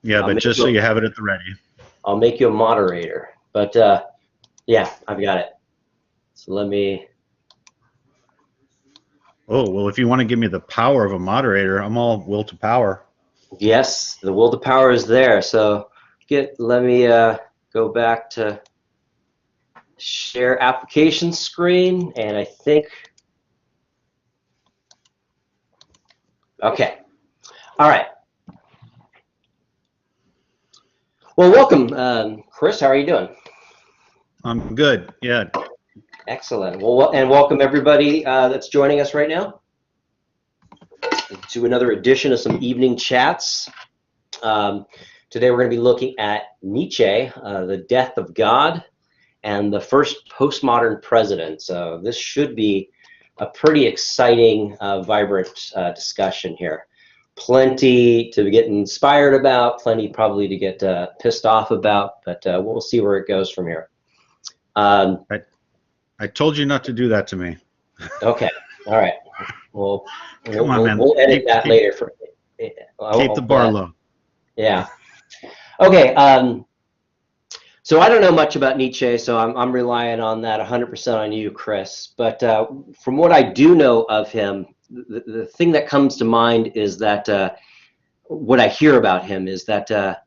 Yeah, but just so you have it at the ready. I'll make you a moderator. But yeah, I've got it. So let me. Oh, well, if you want to give me the power of a moderator, I'm all will to power. Yes, the will to power is there. So let me go back to share application screen, and I think, okay. All right. Well, welcome, Chris. How are you doing? I'm good. Yeah. Excellent. Well, and welcome everybody that's joining us right now to another edition of some evening chats. Today we're going to be looking at Nietzsche, the death of God, and the first postmodern president. So this should be a pretty exciting, vibrant discussion here. Plenty to get inspired about, plenty probably to get pissed off about, but we'll see where it goes from here. I told you not to do that to me. Okay. All right. Well, Come on, man. We'll edit that later. Keep the bar low. Yeah. Okay. So I don't know much about Nietzsche, so I'm relying on that 100% on you, Chris. But from what I do know of him, the thing that comes to mind is that what I hear about him is that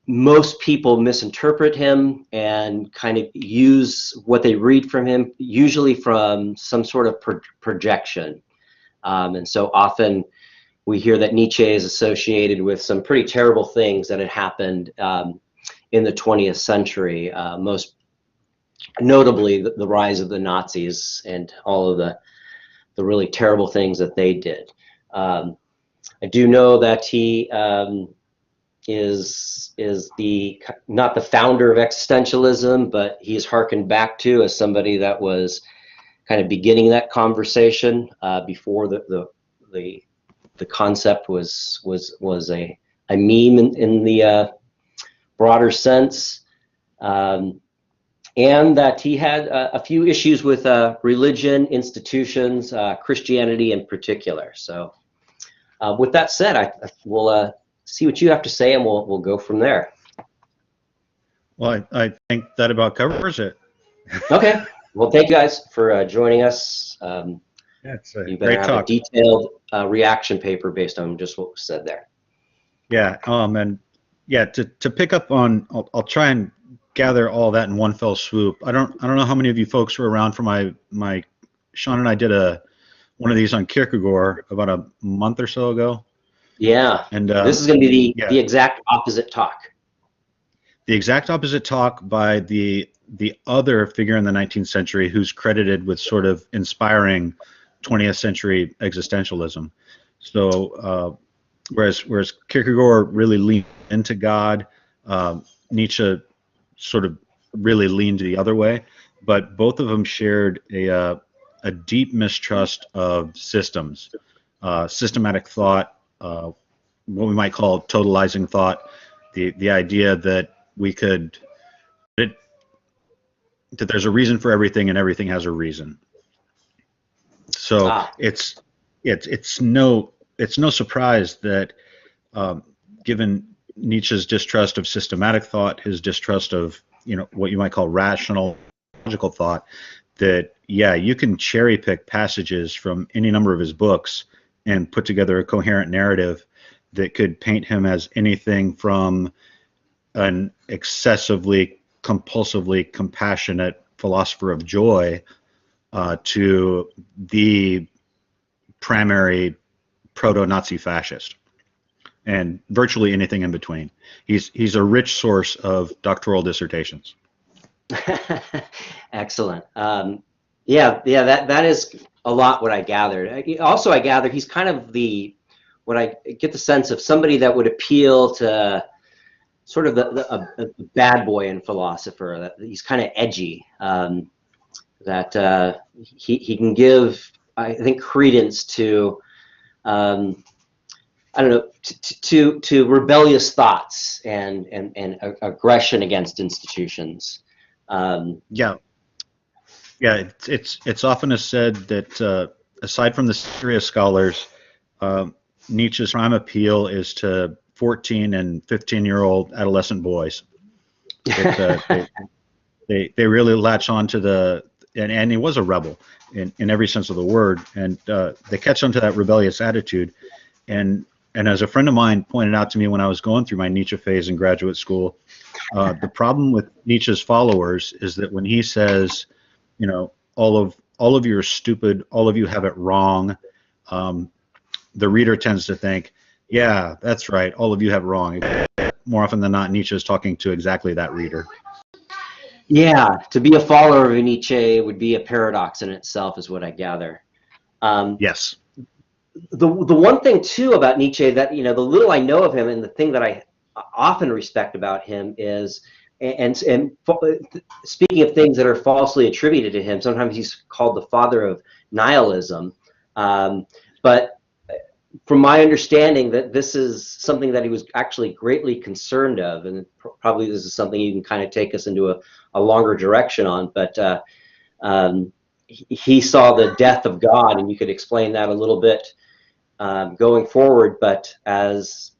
most people misinterpret him and kind of use what they read from him, usually from some sort of projection. And so often we hear that Nietzsche is associated with some pretty terrible things that had happened in the 20th century, most notably the rise of the Nazis and all of the really terrible things that they did. I do know that he is not the founder of existentialism, but he is hearkened back to as somebody that was kind of beginning that conversation before the concept was a meme in the broader sense, and that he had a few issues with religion, institutions, Christianity in particular. So with that said, I will see what you have to say, and we'll go from there. Well, I think that about covers it. Okay. Well, thank you guys for joining us. Yeah, it's a you better great have talk. a detailed reaction paper based on just what was said there. Yeah. And yeah, to pick up on, I'll try and gather all that in one fell swoop. I don't know how many of you folks were around for my Sean and I did one of these on Kierkegaard about a month or so ago. Yeah. And this is going to be the exact opposite talk. The exact opposite talk by the other figure in the 19th century who's credited with sort of inspiring 20th century existentialism. So whereas Kierkegaard really leaned into God, Nietzsche sort of really leaned the other way, but both of them shared a deep mistrust of systems, systematic thought, what we might call totalizing thought, the idea that that there's a reason for everything and everything has a reason. So it's no surprise that given Nietzsche's distrust of systematic thought, his distrust of what you might call rational, logical thought, that you can cherry pick passages from any number of his books and put together a coherent narrative that could paint him as anything from an excessively, compulsively compassionate philosopher of joy to the primary proto-Nazi fascist, and virtually anything in between. He's a rich source of doctoral dissertations. Excellent. That is a lot what I gathered. Also, I gather he's kind of what I get the sense of somebody that would appeal to sort of a bad boy and philosopher. That he's kind of edgy. That he can give, I think, credence to I don't know, to rebellious thoughts and aggression against institutions. It's often said that aside from the serious scholars, Nietzsche's prime appeal is to 14 and 15-year-old adolescent boys. They really latch on to and he was a rebel in every sense of the word, and they catch on to that rebellious attitude. And as a friend of mine pointed out to me when I was going through my Nietzsche phase in graduate school, the problem with Nietzsche's followers is that when he says, you know, all of you are stupid, all of you have it wrong, the reader tends to think, yeah, that's right, all of you have it wrong. More often than not, Nietzsche is talking to exactly that reader. Yeah, to be a follower of Nietzsche would be a paradox in itself, is what I gather. Yes. The one thing too about Nietzsche that, you know, the little I know of him, and the thing that I often respect about him is, and speaking of things that are falsely attributed to him, sometimes he's called the father of nihilism. But from my understanding, that this is something that he was actually greatly concerned of, and probably this is something you can kind of take us into a longer direction on, but he saw the death of God, and you could explain that a little bit going forward, but as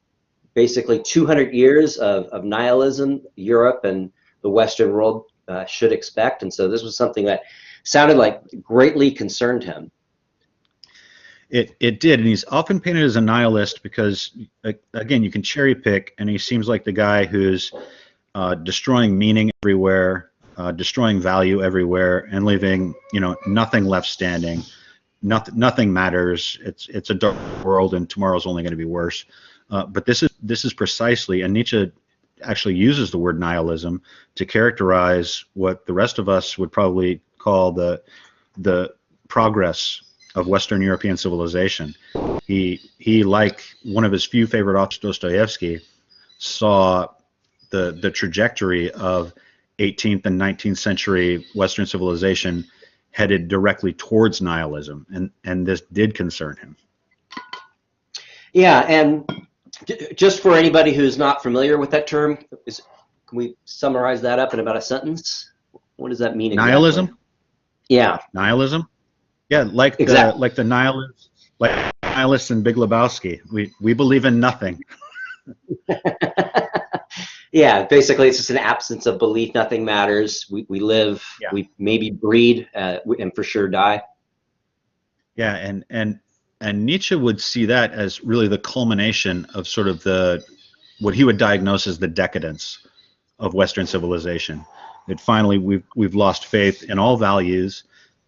basically 200 years of nihilism, Europe and the Western world should expect, and so this was something that sounded like greatly concerned him. It did, and he's often painted as a nihilist because, again, you can cherry pick, and he seems like the guy who's destroying meaning everywhere, destroying value everywhere, and leaving, you know, nothing left standing. Nothing matters. It's a dark world, and tomorrow's only going to be worse. But this is precisely, and Nietzsche actually uses the word nihilism to characterize what the rest of us would probably call the progress of Western European civilization. He, like one of his few favorite authors, Dostoevsky, saw the trajectory of 18th and 19th century Western civilization headed directly towards nihilism, and this did concern him. Yeah, and just for anybody who's not familiar with that term, can we summarize that up in about a sentence? What does that mean exactly? Nihilism? Yeah. Nihilism? Yeah, like exactly. the nihilists in Big Lebowski. We believe in nothing. Yeah, basically it's just an absence of belief. Nothing matters. We live, yeah. We maybe breed, and for sure die. Yeah, and Nietzsche would see that as really the culmination of sort of what he would diagnose as the decadence of Western civilization. That finally we've lost faith in all values,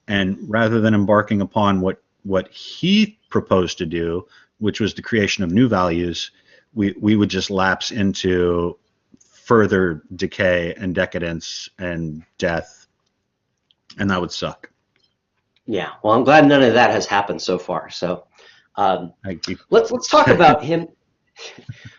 and rather than embarking upon what he proposed to do, which was the creation of new values, we would just lapse into further decay and decadence and death, and that would suck. Yeah, well, I'm glad none of that has happened so far. So let's talk about him.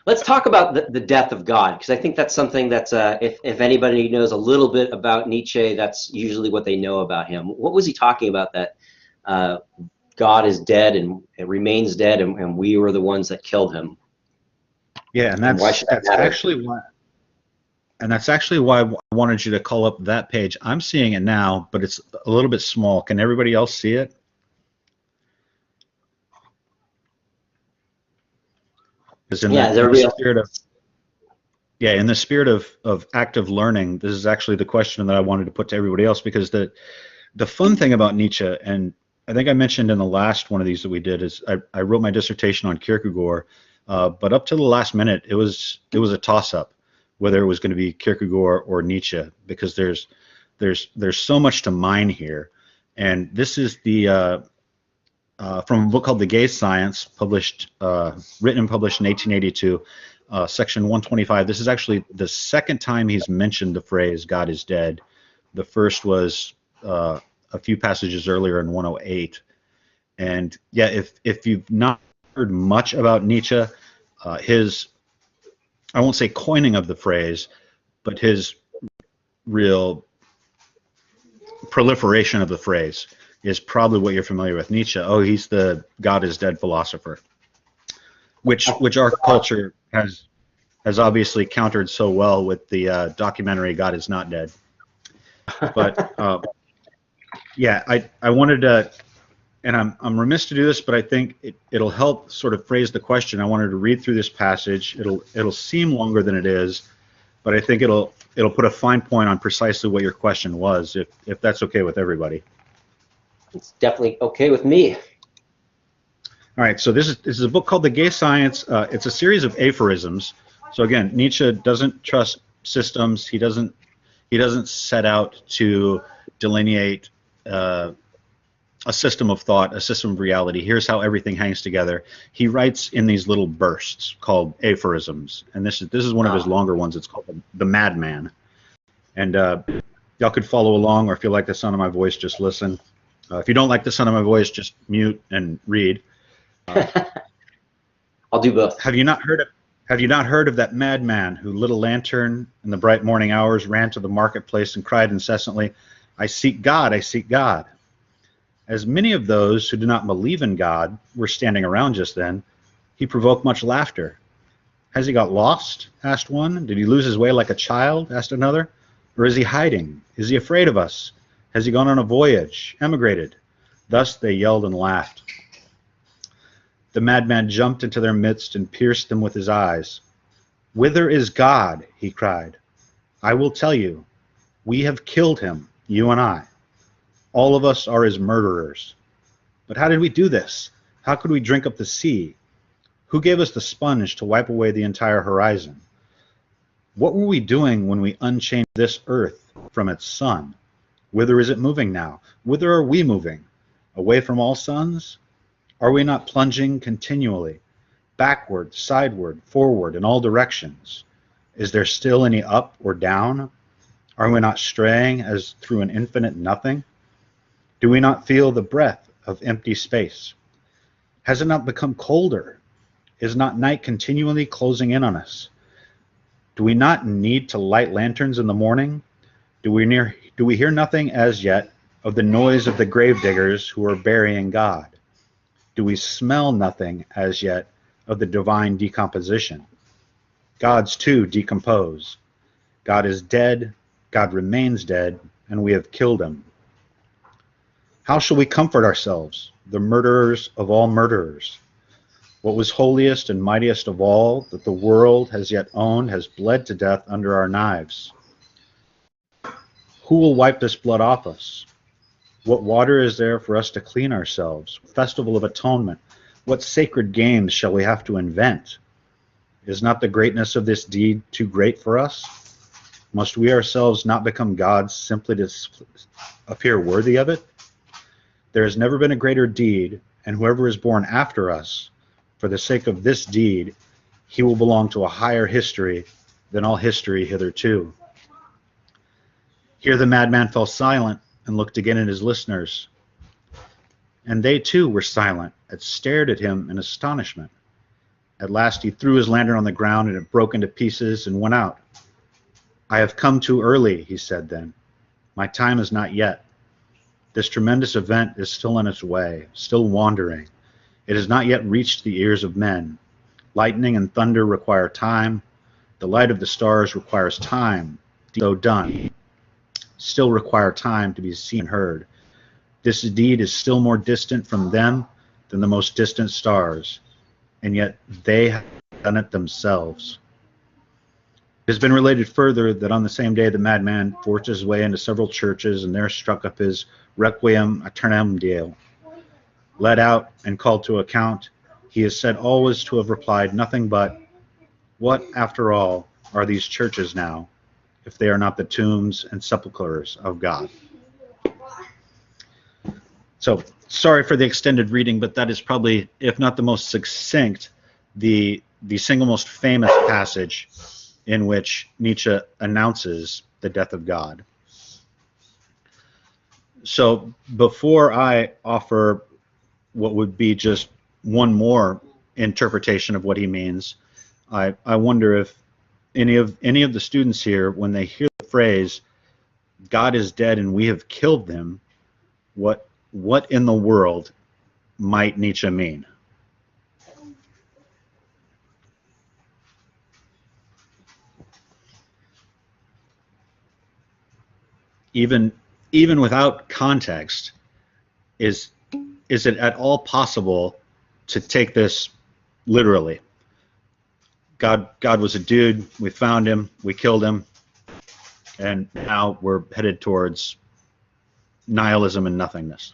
Let's talk about the death of God, because I think that's something that's if anybody knows a little bit about Nietzsche, that's usually what they know about him. What was he talking about, that God is dead and it remains dead, and we were the ones that killed him? Yeah, and that's actually why. And that's actually why I wanted you to call up that page. I'm seeing it now, but it's a little bit small. Can everybody else see it? Because in the spirit of active learning, this is actually the question that I wanted to put to everybody else, because the fun thing about Nietzsche, and I think I mentioned in the last one of these that we did, is I wrote my dissertation on Kierkegaard, but up to the last minute, it was a toss-up whether it was going to be Kierkegaard or Nietzsche, because there's so much to mine here. And this is the from a book called The Gay Science, written and published in 1882, section 125. This is actually the second time he's mentioned the phrase "God is dead." The first was a few passages earlier in 108. And yeah, if you've not heard much about Nietzsche, his, I won't say coining of the phrase, but his real proliferation of the phrase is probably what you're familiar with. Nietzsche, oh, he's the God is dead philosopher, which our culture has obviously countered so well with the documentary God is Not Dead. But yeah, I wanted to and I'm remiss to do this, but I think it'll help sort of phrase the question. I wanted to read through this passage. It'll seem longer than it is, but I think it'll put a fine point on precisely what your question was, if that's okay with everybody. It's definitely okay with me. All right, so this is a book called The Gay Science. It's a series of aphorisms. So again, Nietzsche doesn't trust systems. He doesn't set out to delineate a system of thought, a system of reality. Here's how everything hangs together. He writes in these little bursts called aphorisms, and this is one of his longer ones. It's called the Madman. And y'all could follow along, or if you like the sound of my voice, just listen. If you don't like the sound of my voice, just mute and read. I'll do both. Have you not heard of that madman who lit a lantern in the bright morning hours, ran to the marketplace, and cried incessantly, "I seek God, I seek God." As many of those who do not believe in God were standing around just then, he provoked much laughter. "Has he got lost?" asked one. "Did he lose his way like a child?" asked another. "Or is he hiding? Is he afraid of us? Has he gone on a voyage, emigrated?" Thus they yelled and laughed. The madman jumped into their midst and pierced them with his eyes. "Whither is God?" he cried. "I will tell you. We have killed him, you and I. All of us are his murderers. But how did we do this? How could we drink up the sea? Who gave us the sponge to wipe away the entire horizon? What were we doing when we unchained this earth from its sun? Whither is it moving now? Whither are we moving? Away from all suns? Are we not plunging continually, backward, sideward, forward, in all directions? Is there still any up or down? Are we not straying as through an infinite nothing? Do we not feel the breath of empty space? Has it not become colder? Is not night continually closing in on us? Do we not need to light lanterns in the morning? Do we hear nothing as yet of the noise of the gravediggers who are burying God? Do we smell nothing as yet of the divine decomposition? Gods too decompose. God is dead, God remains dead, and we have killed him. How shall we comfort ourselves, the murderers of all murderers? What was holiest and mightiest of all that the world has yet owned has bled to death under our knives. Who will wipe this blood off us? What water is there for us to clean ourselves? Festival of atonement. What sacred games shall we have to invent? Is not the greatness of this deed too great for us? Must we ourselves not become gods simply to appear worthy of it? There has never been a greater deed, and whoever is born after us, for the sake of this deed, he will belong to a higher history than all history hitherto. Here the madman fell silent and looked again at his listeners. And they too were silent and stared at him in astonishment. At last he threw his lantern on the ground and it broke into pieces and went out. "I have come too early," he said then. "My time is not yet. This tremendous event is still on its way, still wandering. It has not yet reached the ears of men. Lightning and thunder require time. The light of the stars requires time, though done, still require time to be seen and heard. This deed is still more distant from them than the most distant stars, and yet they have done it themselves." It has been related further that on the same day the madman forced his way into several churches and there struck up his Requiem aeternam Deo. Led out and called to account, he is said always to have replied nothing but, "What, after all, are these churches now, if they are not the tombs and sepulchres of God?" So, sorry for the extended reading, but that is probably, if not the most succinct, the single most famous passage in which Nietzsche announces the death of God. So before I offer what would be just one more interpretation of what he means, I wonder if any of the students here, when they hear the phrase, "God is dead and we have killed them," what in the world might Nietzsche mean? Even without context, is is it at all possible to take this literally? God was a dude. We found him. We killed him. And now we're headed towards nihilism and nothingness.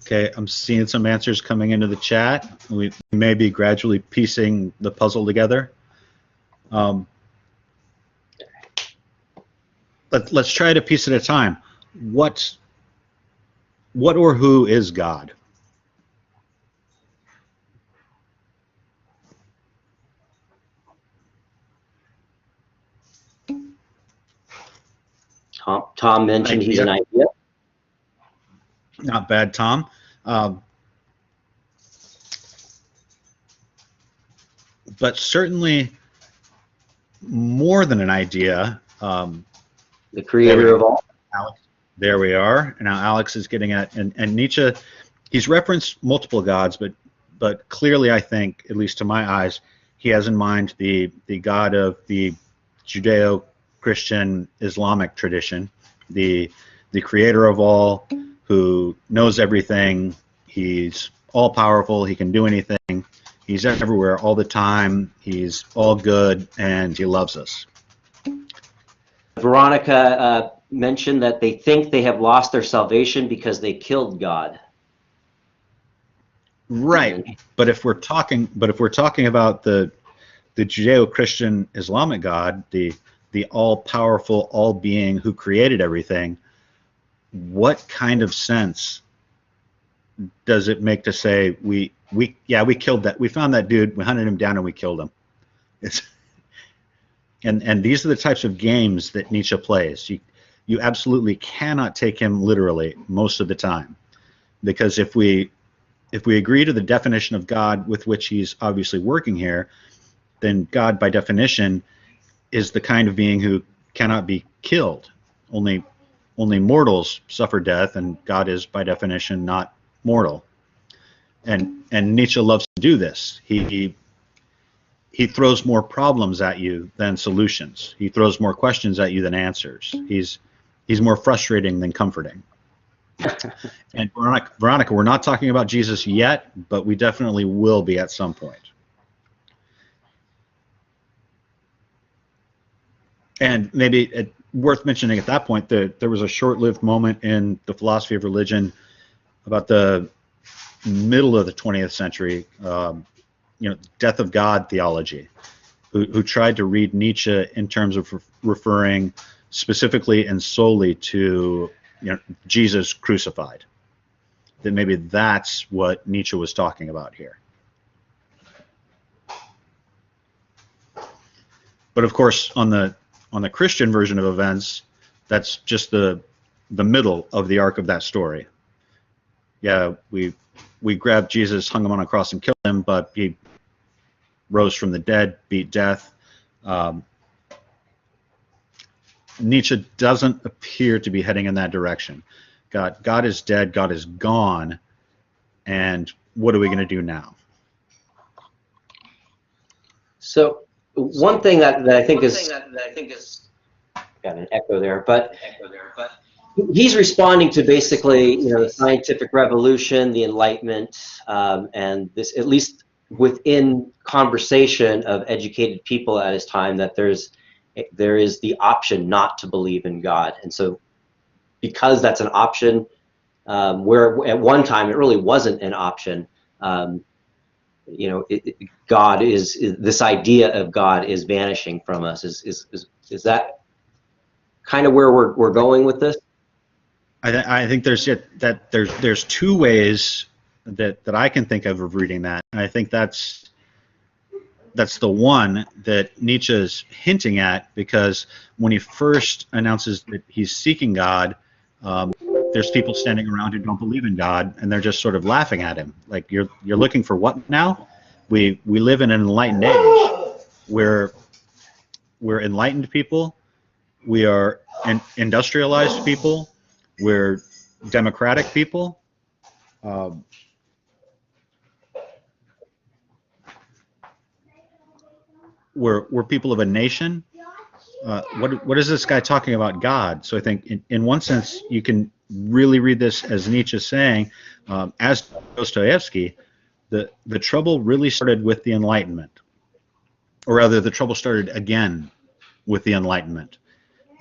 Okay, I'm seeing some answers coming into the chat. We may be gradually piecing the puzzle together. Let's try to piece at a time. What or who is God? Tom mentioned he's an idea. Not bad, Tom. But certainly more than an idea. The creator of all. Alex, there we are. Now Alex is getting at, and Nietzsche, he's referenced multiple gods, but clearly I think, at least to my eyes, he has in mind the God of the Judeo-Christian Islamic tradition, the creator of all, who knows everything. He's all powerful. He can do anything. He's everywhere all the time. He's all good, and he loves us. Veronica mentioned that they think they have lost their salvation because they killed God. Right, but if we're talking about the Judeo-Christian Islamic God, the all-powerful, all-being who created everything, what kind of sense does it make to say we killed that, we found that dude, we hunted him down, and we killed him? And these are the types of games that Nietzsche plays. You absolutely cannot take him literally most of the time, because if we agree to the definition of God with which he's obviously working here, then God by definition is the kind of being who cannot be killed. Only mortals suffer death, and God is by definition not mortal. And Nietzsche loves to do this. He throws more problems at you than solutions. He throws more questions at you than answers. He's more frustrating than comforting. And Veronica, we're not talking about Jesus yet, but we definitely will be at some point. And maybe worth mentioning at that point that there was a short-lived moment in the philosophy of religion about the middle of the 20th century, death of God theology, who tried to read Nietzsche in terms of referring specifically and solely to Jesus crucified. That maybe that's what Nietzsche was talking about here. But of course, on the Christian version of events, that's just the middle of the arc of that story. Yeah, we grabbed Jesus, hung him on a cross, and killed him, but he rose from the dead, beat death. Nietzsche doesn't appear to be heading in that direction. God is dead, God is gone, and what are we going to do now? So one thing that I think is got an echo there, but he's responding to basically the scientific revolution, the Enlightenment, and this, at least within conversation of educated people at his time, that there is the option not to believe in God. And so because that's an option, where at one time it really wasn't an option, God is this idea of God is vanishing from us. Is that kind of where we're going with this? I think there's two ways that I can think of reading that. And I think that's the one that Nietzsche is hinting at, because when he first announces that he's seeking God, there's people standing around who don't believe in God, and they're just sort of laughing at him. Like, you're looking for what now? We live in an enlightened age where we're enlightened people we are industrialized people. We're democratic people. Um, we're people of a nation. What is this guy talking about God? So I think in one sense you can really read this as Nietzsche saying, as Dostoevsky, the trouble really started with the Enlightenment, or rather the trouble started again with the Enlightenment.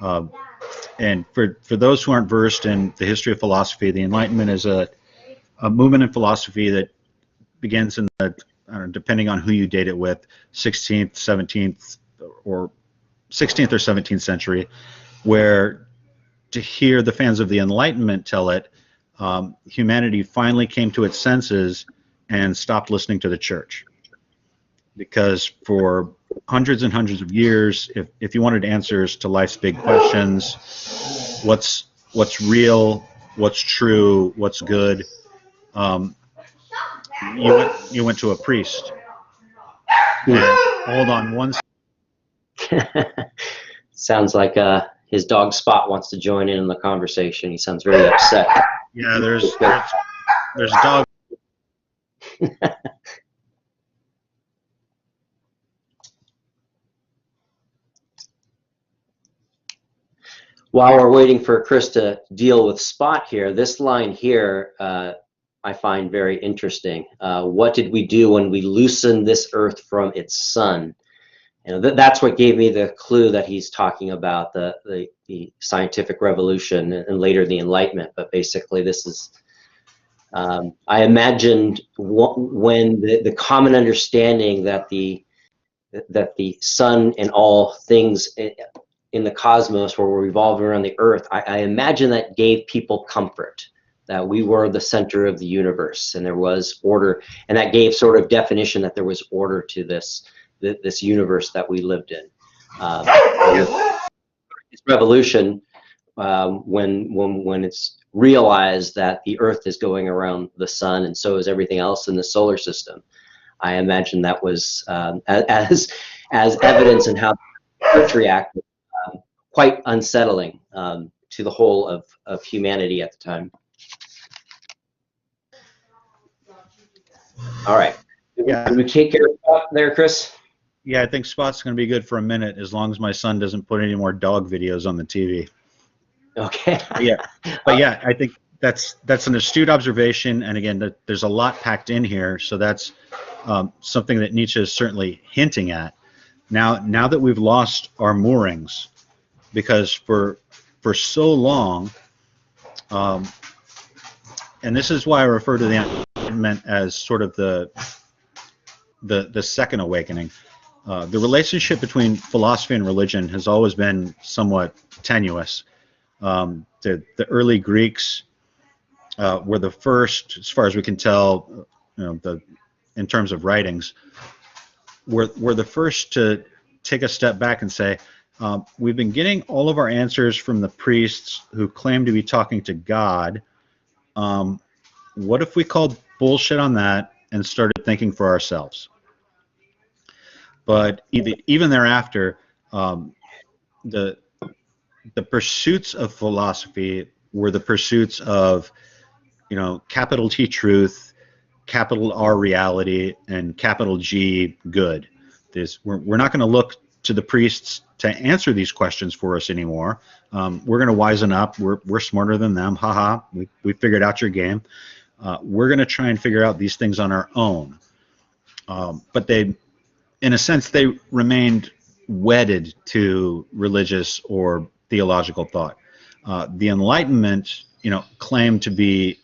And for those who aren't versed in the history of philosophy, the Enlightenment is a movement in philosophy that begins in the, I don't know, depending on who you date it with, 16th, 17th, or 16th or 17th century, where, to hear the fans of the Enlightenment tell it, humanity finally came to its senses and stopped listening to the church. Because for hundreds and hundreds of years, if you wanted answers to life's big questions, what's real, what's true, what's good, you went to a priest. Hold on one second. Sounds like his dog Spot wants to join in the conversation. He sounds very upset. Yeah, there's dog. While we're waiting for Chris to deal with Spot here, this line here I find very interesting. What did we do when we loosened this earth from its sun? You know, that's what gave me the clue that he's talking about the scientific revolution and later the Enlightenment. But basically, this is I imagined when the common understanding that the sun and all things in the cosmos were revolving around the earth, I imagine that gave people comfort, that we were the center of the universe and there was order, and that gave sort of definition that there was order to this universe that we lived in. This revolution, when it's realized that the earth is going around the sun and so is everything else in the solar system, I imagine that was as evidence in how the earth reacted, quite unsettling to the whole of humanity at the time. All right. Yeah. Did we take care of Spot there, Chris? Yeah, I think Spot's going to be good for a minute, as long as my son doesn't put any more dog videos on the TV. Okay. But yeah, I think that's an astute observation, and again, there's a lot packed in here, so that's something that Nietzsche is certainly hinting at. Now that we've lost our moorings, because for so long, and this is why I refer to the Enlightenment as sort of the second awakening. The relationship between philosophy and religion has always been somewhat tenuous. The early Greeks were the first, as far as we can tell, in terms of writings, were the first to take a step back and say, we've been getting all of our answers from the priests who claim to be talking to God. What if we called bullshit on that and started thinking for ourselves? But even thereafter, the pursuits of philosophy were the pursuits of, capital T truth, capital R reality, and capital G good. We're not going to look to the priests to answer these questions for us anymore. We're going to wisen up. We're smarter than them. Haha, we figured out your game. We're going to try and figure out these things on our own. But in a sense, they remained wedded to religious or theological thought. The Enlightenment, claimed to be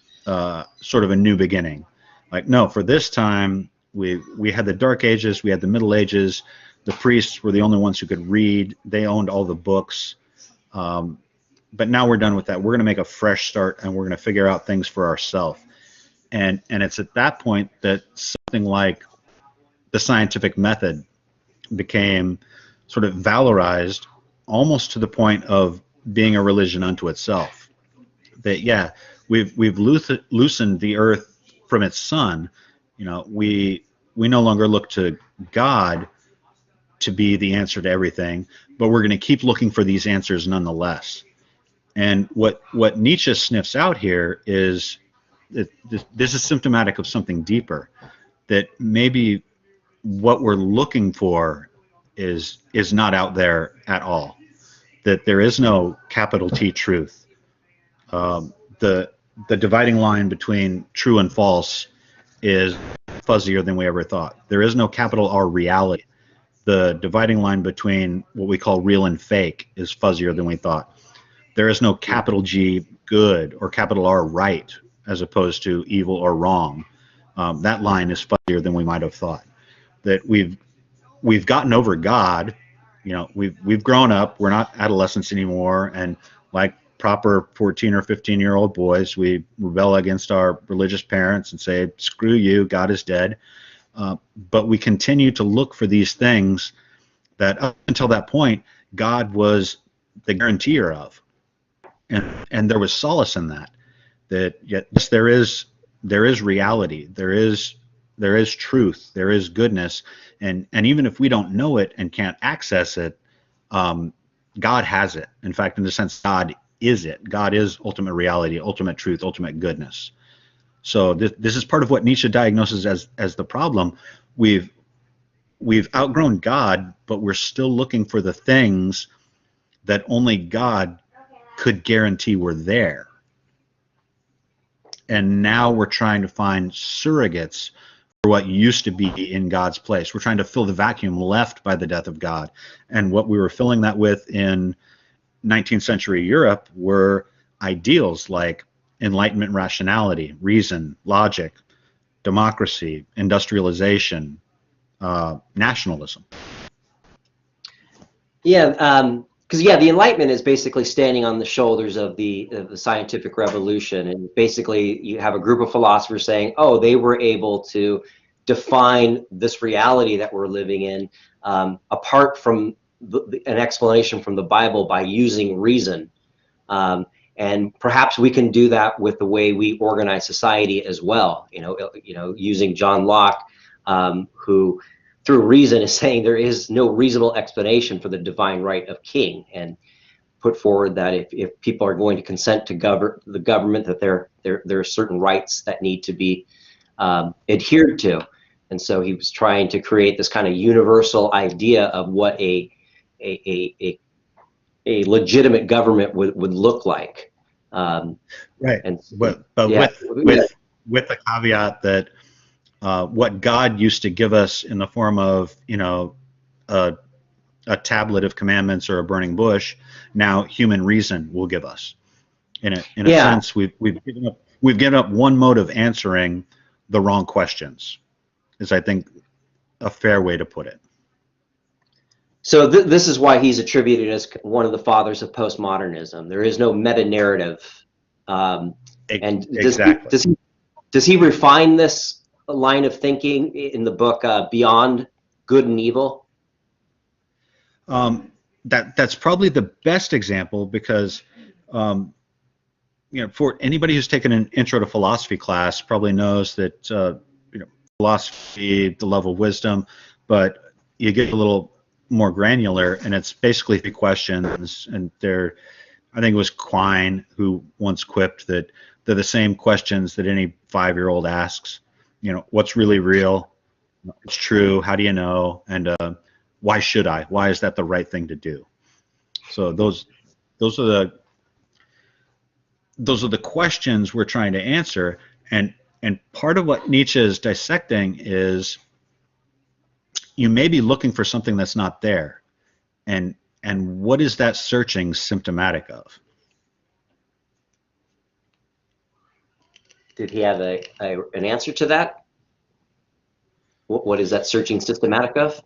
sort of a new beginning. Like, no, for this time, we had the Dark Ages, we had the Middle Ages. The priests were the only ones who could read. They owned all the books. But now we're done with that. We're going to make a fresh start, and we're going to figure out things for ourselves. And it's at that point that something like the scientific method became sort of valorized, almost to the point of being a religion unto itself. That, yeah, we've loosened the earth from its sun. We no longer look to God to be the answer to everything, but we're going to keep looking for these answers nonetheless. And what Nietzsche sniffs out here is that this is symptomatic of something deeper, that maybe what we're looking for is not out there at all, that there is no capital T truth. The dividing line between true and false is fuzzier than we ever thought. There is no capital R reality. The dividing line between what we call real and fake is fuzzier than we thought. There is no capital G good or capital R right as opposed to evil or wrong. That line is fuzzier than we might have thought. That we've gotten over God. You know, we've grown up. We're not adolescents anymore, and like proper 14 or 15-year-old boys, we rebel against our religious parents and say, "Screw you, God is dead." But we continue to look for these things that up until that point, God was the guarantor of, and there was solace in that. That yes, there is reality, there is truth, there is goodness, and even if we don't know it and can't access it, God has it. In fact, in a sense, God is it. God is ultimate reality, ultimate truth, ultimate goodness. So this is part of what Nietzsche diagnoses as the problem. We've outgrown God, but we're still looking for the things that only God could guarantee were there. And now we're trying to find surrogates for what used to be in God's place. We're trying to fill the vacuum left by the death of God. And what we were filling that with in 19th century Europe were ideals like Enlightenment rationality, reason, logic, democracy, industrialization, nationalism. Yeah, because the Enlightenment is basically standing on the shoulders of the scientific revolution, and basically you have a group of philosophers saying, "Oh, they were able to define this reality that we're living in apart from an explanation from the Bible by using reason." And perhaps we can do that with the way we organize society as well. Using John Locke, who through reason is saying there is no reasonable explanation for the divine right of king, and put forward that if people are going to consent to the government, that there are certain rights that need to be adhered to. And so he was trying to create this kind of universal idea of what a legitimate government would look like. Right. And but with the caveat that what God used to give us in the form of a tablet of commandments or a burning bush, now human reason will give us. In a sense, we've given up one mode of answering the wrong questions, is I think a fair way to put it. So this is why he's attributed as one of the fathers of postmodernism. There is no meta narrative, and exactly. Does he refine this line of thinking in the book Beyond Good and Evil? That's probably the best example, because for anybody who's taken an intro to philosophy class probably knows that philosophy, the level of wisdom, but you get a little more granular, and it's basically 3 questions, and I think it was Quine who once quipped that they're the same questions that any 5-year-old asks. What's really real? What's true? How do you know? And why should I? Why is that the right thing to do? So those are the questions we're trying to answer, and part of what Nietzsche is dissecting is you may be looking for something that's not there, and what is that searching symptomatic of? Did he have an answer to that? What is that searching systematic of?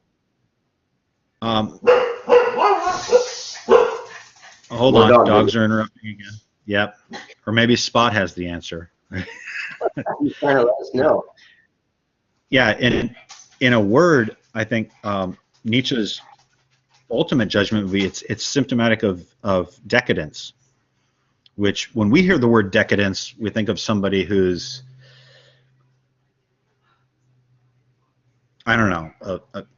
Hold on, dogs are interrupting again. Yep, or maybe Spot has the answer. He's trying to let us know. Yeah, in a word, I think Nietzsche's ultimate judgment would be it's symptomatic of decadence, which when we hear the word decadence, we think of somebody who's, I don't know,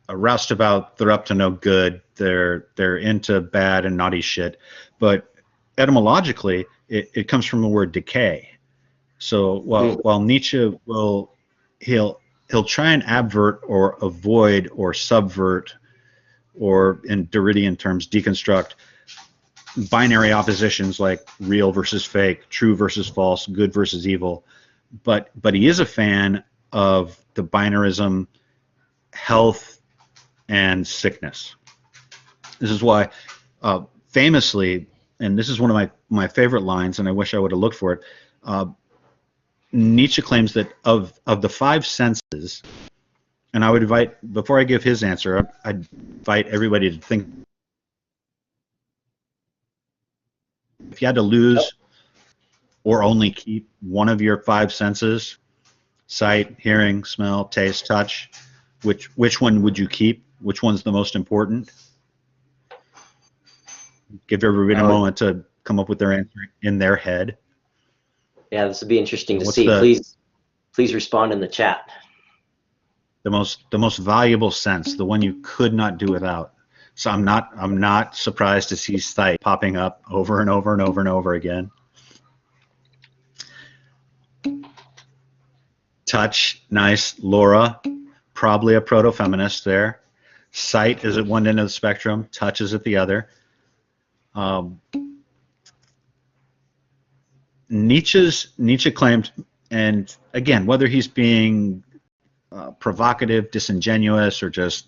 a roustabout. They're up to no good. They're into bad and naughty shit. But etymologically, it comes from the word decay. So while Nietzsche he'll try and abvert or avoid or subvert, or in Derridian terms deconstruct, binary oppositions like real versus fake, true versus false, good versus evil, but he is a fan of the binarism, health and sickness. This is why famously, and this is one of my favorite lines, and I wish I would have looked for it, Nietzsche claims that of the five senses, and I would invite, before I give his answer, I'd invite everybody to think, if you had to lose or only keep one of your five senses, sight, hearing, smell, taste, touch, which one would you keep? Which one's the most important? Give everybody a moment to come up with their answer in their head. Yeah, this would be interesting to see. Please respond in the chat. The most valuable sense, the one you could not do without. So I'm not surprised to see sight popping up over and over and over and over again. Touch, nice. Laura, probably a proto-feminist there. Sight is at one end of the spectrum. Touch is at the other. Nietzsche claimed, and again, whether he's being provocative, disingenuous, or just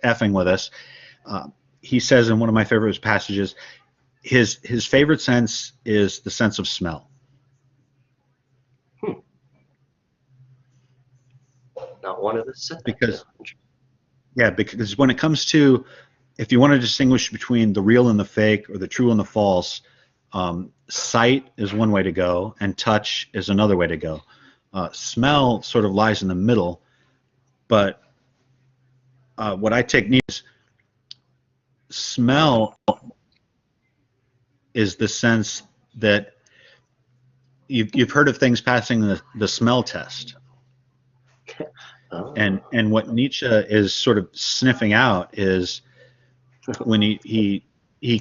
effing with us, he says in one of my favorite passages, his favorite sense is the sense of smell. Not one of us. Because when it comes to, if you want to distinguish between the real and the fake, or the true and the false, sight is one way to go, and touch is another way to go. Smell sort of lies in the middle, but what I take Nietzsche, smell is the sense that you've heard of things passing the smell test. Oh. And what Nietzsche is sort of sniffing out is when he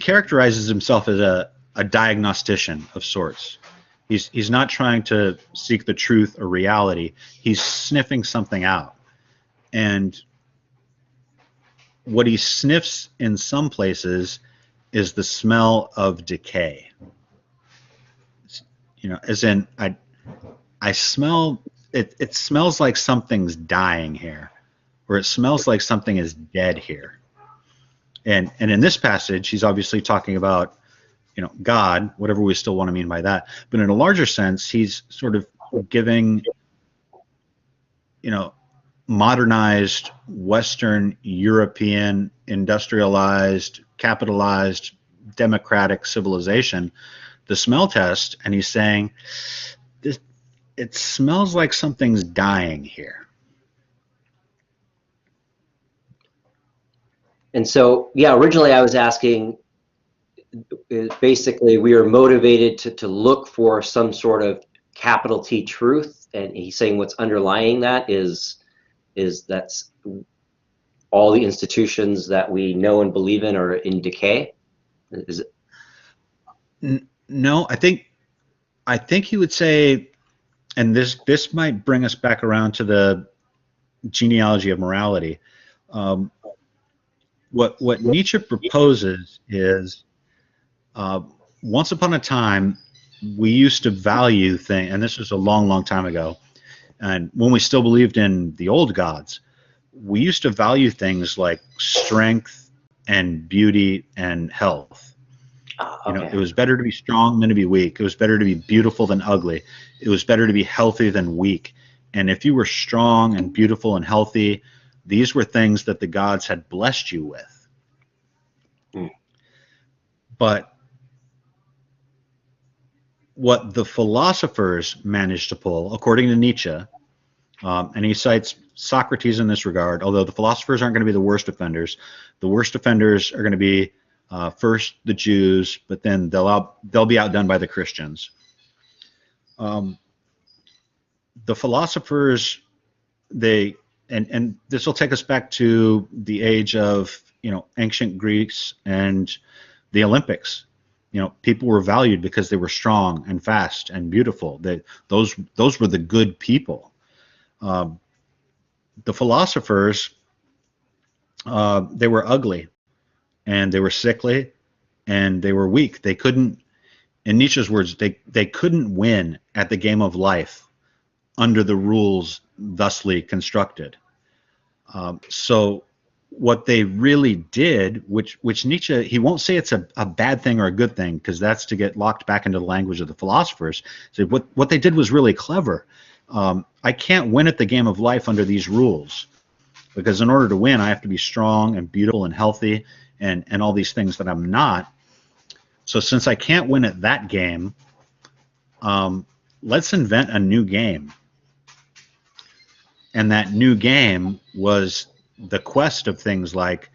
characterizes himself as a diagnostician of sorts. He's not trying to seek the truth or reality. He's sniffing something out. And what he sniffs in some places is the smell of decay. You know, as in I smell it smells like something's dying here, or it smells like something is dead here. And in this passage, he's obviously talking about, you know, God, whatever we still want to mean by that. But in a larger sense, he's sort of giving, you know, modernized Western European industrialized capitalized democratic civilization the smell test, and he's saying it smells like something's dying here. And so, yeah, originally I was asking, basically we are motivated to look for some sort of capital T truth, and he's saying what's underlying that is that's all the institutions that we know and believe in are in decay. Is it? No, I think he would say, and this might bring us back around to the genealogy of morality. What Nietzsche proposes is, once upon a time, we used to value things, and this was a long, long time ago, and when we still believed in the old gods, we used to value things like strength and beauty and health. Okay. You know, it was better to be strong than to be weak. It was better to be beautiful than ugly. It was better to be healthy than weak. And if you were strong and beautiful and healthy, these were things that the gods had blessed you with. But what the philosophers managed to pull, according to Nietzsche, and he cites Socrates in this regard, although the philosophers aren't going to be the worst offenders. The worst offenders are going to be first the Jews, but then they'll be outdone by the Christians. The philosophers, they and this will take us back to the age of, ancient Greece and the Olympics. People were valued because they were strong and fast and beautiful. Those were the good people. The philosophers, they were ugly, and they were sickly, and they were weak. They couldn't, in Nietzsche's words, they couldn't win at the game of life under the rules thusly constructed. So what they really did, which Nietzsche, he won't say it's a bad thing or a good thing, because that's to get locked back into the language of the philosophers. So what they did was really clever. I can't win at the game of life under these rules, because in order to win, I have to be strong and beautiful and healthy and all these things that I'm not. So since I can't win at that game, let's invent a new game. And that new game was the quest of things like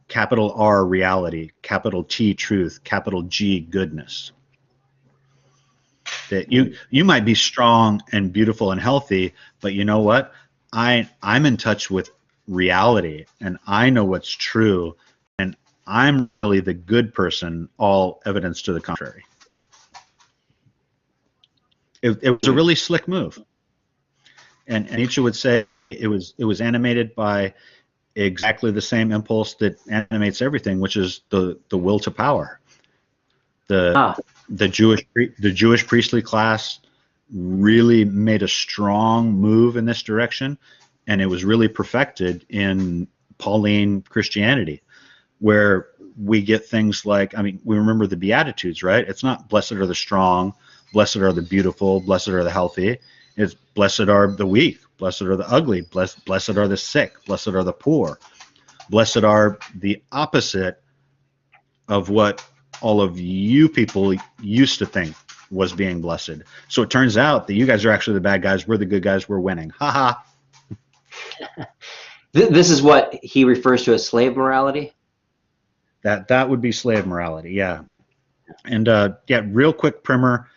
capital R reality, capital T truth, capital G goodness. That you might be strong and beautiful and healthy, but you know what? I'm in touch with reality, and I know what's true, and I'm really the good person, all evidence to the contrary. It was a really slick move. And Nietzsche would say it was animated by exactly the same impulse that animates everything, which is the will to power. The Jewish priestly class really made a strong move in this direction, and it was really perfected in Pauline Christianity, where we get things like, I mean, we remember the Beatitudes, right? It's not blessed are the strong, blessed are the beautiful, blessed are the healthy. It's blessed are the weak, blessed are the ugly, blessed are the sick, blessed are the poor. Blessed are the opposite of what all of you people used to think was being blessed. So it turns out that you guys are actually the bad guys, we're the good guys, we're winning. Ha ha. This is what he refers to as slave morality? That would be slave morality, yeah. And yeah, real quick primer,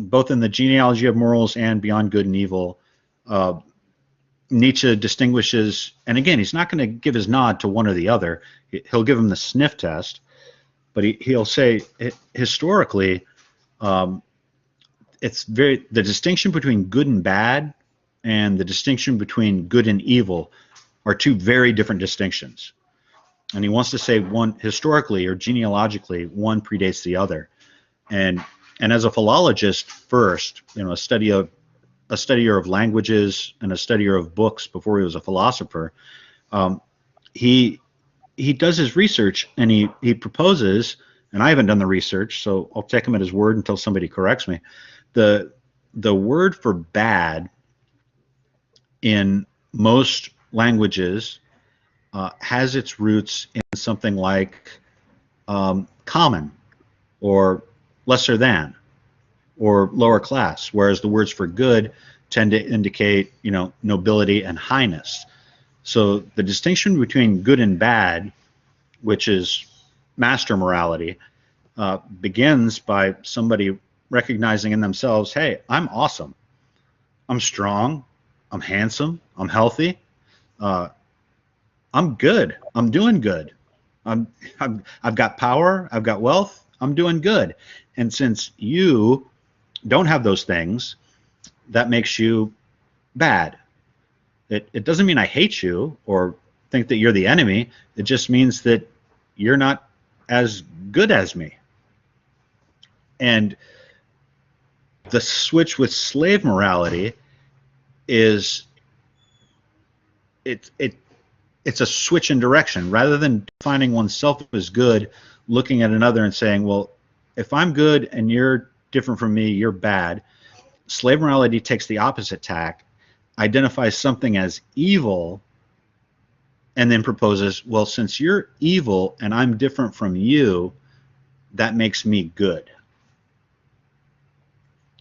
both in the Genealogy of Morals and Beyond Good and Evil, Nietzsche distinguishes, and again, he's not going to give his nod to one or the other. He'll give him the sniff test, but he'll say historically, it's the distinction between good and bad and the distinction between good and evil are two very different distinctions. And he wants to say one historically or genealogically, one predates the other. And as a philologist first, a studier of languages and a studier of books before he was a philosopher, he does his research, and he proposes, and I haven't done the research, so I'll take him at his word until somebody corrects me. The word for bad in most languages has its roots in something like common or lesser than or lower class, whereas the words for good tend to indicate, nobility and highness. So the distinction between good and bad, which is master morality, begins by somebody recognizing in themselves, hey, I'm awesome, I'm strong, I'm handsome, I'm healthy, I'm good, I'm doing good, I've got power, I've got wealth, I'm doing good. And since you don't have those things, that makes you bad. It doesn't mean I hate you or think that you're the enemy. It just means that you're not as good as me. And the switch with slave morality is it's a switch in direction. Rather than defining oneself as good, looking at another and saying, well, if I'm good and you're different from me, you're bad. Slave morality takes the opposite tack, identifies something as evil, and then proposes, well, since you're evil and I'm different from you, that makes me good.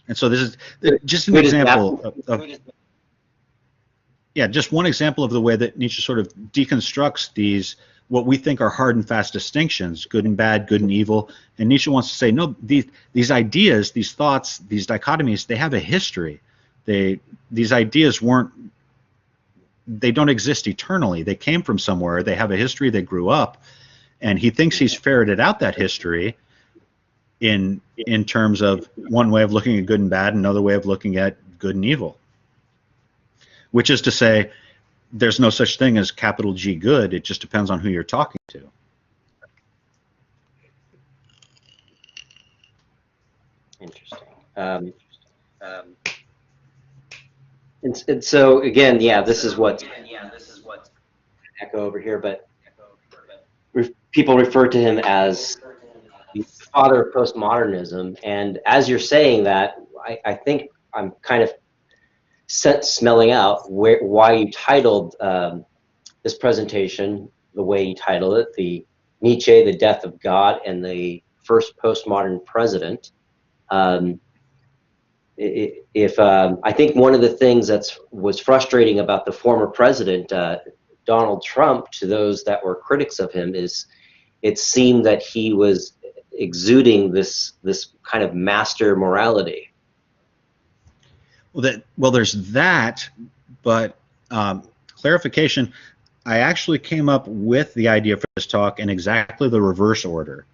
And so this is just an example of yeah, just one example of the way that Nietzsche sort of deconstructs these, what we think are hard and fast distinctions, good and bad, good and evil. And Nietzsche wants to say, no, these ideas, these thoughts, these dichotomies, they have a history. These ideas weren't they don't exist eternally. They came from somewhere. They have a history. They grew up, and he thinks he's ferreted out that history in terms of one way of looking at good and bad, another way of looking at good and evil, which is to say, there's no such thing as capital G good. It just depends on who you're talking to. Interesting. And so again, yeah, this is what echo over here, but people refer to him as the father of postmodernism. And as you're saying that, I think I'm kind of smelling out why you titled this presentation the way you titled it, the Nietzsche, the Death of God, and the First Postmodern President. I think one of the things that was frustrating about the former president, Donald Trump, to those that were critics of him, is it seemed that he was exuding this kind of master morality. Well, there's that, but clarification, I actually came up with the idea for this talk in exactly the reverse order.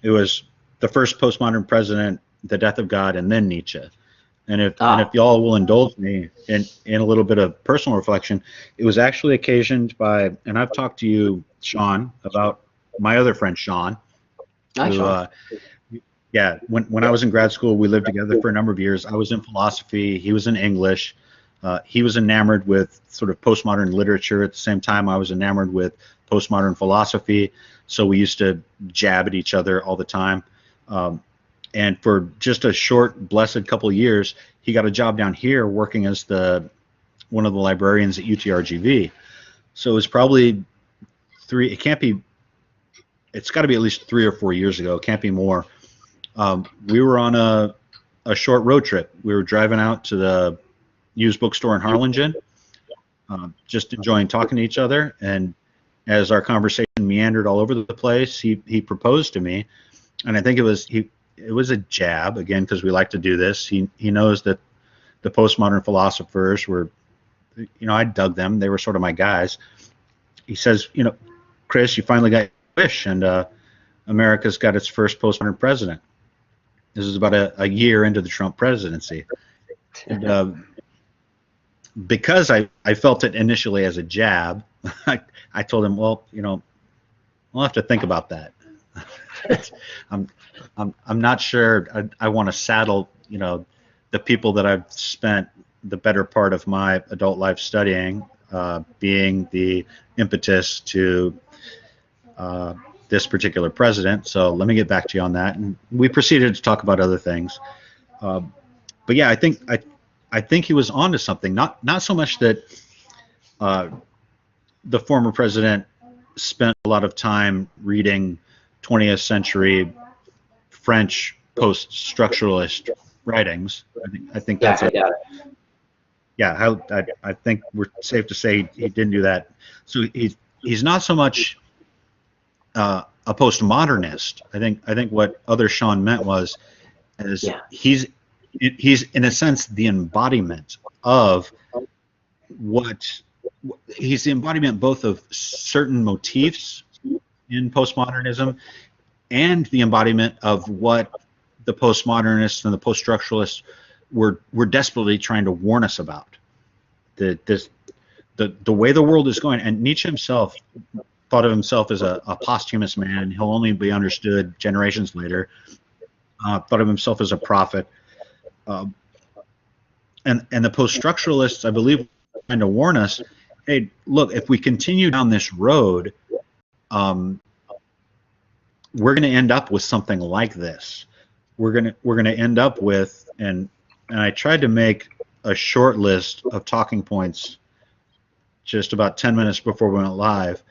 It was the first postmodern president, the death of God, and then Nietzsche. And if y'all will indulge me in a little bit of personal reflection, it was actually occasioned by, and I've talked to you, Sean, about my other friend, Sean. Hi, Sean. Yeah, when I was in grad school, we lived together for a number of years. I was in philosophy, he was in English. He was enamored with sort of postmodern literature. At the same time, I was enamored with postmodern philosophy. So we used to jab at each other all the time. And for just a short, blessed couple of years, he got a job down here working as one of the librarians at UTRGV. So it was probably it's got to be at least 3 or 4 years ago. It can't be more. We were on a short road trip. We were driving out to the used bookstore in Harlingen, just enjoying talking to each other. And as our conversation meandered all over the place, he proposed to me, and I think it was a jab, again, because we like to do this. He knows that the postmodern philosophers were, I dug them. They were sort of my guys. He says, Chris, you finally got your wish, and America's got its first postmodern president. This is about a year into the Trump presidency. And, because I felt it initially as a jab, I told him, well, we'll have to think about that. I'm not sure I want to saddle, the people that I've spent the better part of my adult life studying, being the impetus to this particular president. So let me get back to you on that. And we proceeded to talk about other things. But yeah, I think he was onto something. Not so much that the former president spent a lot of time reading 20th century French post-structuralist writings. I think that's I think we're safe to say he didn't do that. So he's not so much a postmodernist. I think what other Sean meant was he's in a sense the embodiment of he's the embodiment both of certain motifs in postmodernism and the embodiment of what the postmodernists and the post-structuralists were desperately trying to warn us about. The way the world is going, and Nietzsche himself thought of himself as a posthumous man. He'll only be understood generations later. Thought of himself as a prophet. And the post-structuralists, I believe, were trying to warn us, hey, look, if we continue down this road, we're going to end up with something like this. We're going to end up with, and I tried to make a short list of talking points just about 10 minutes before we went live,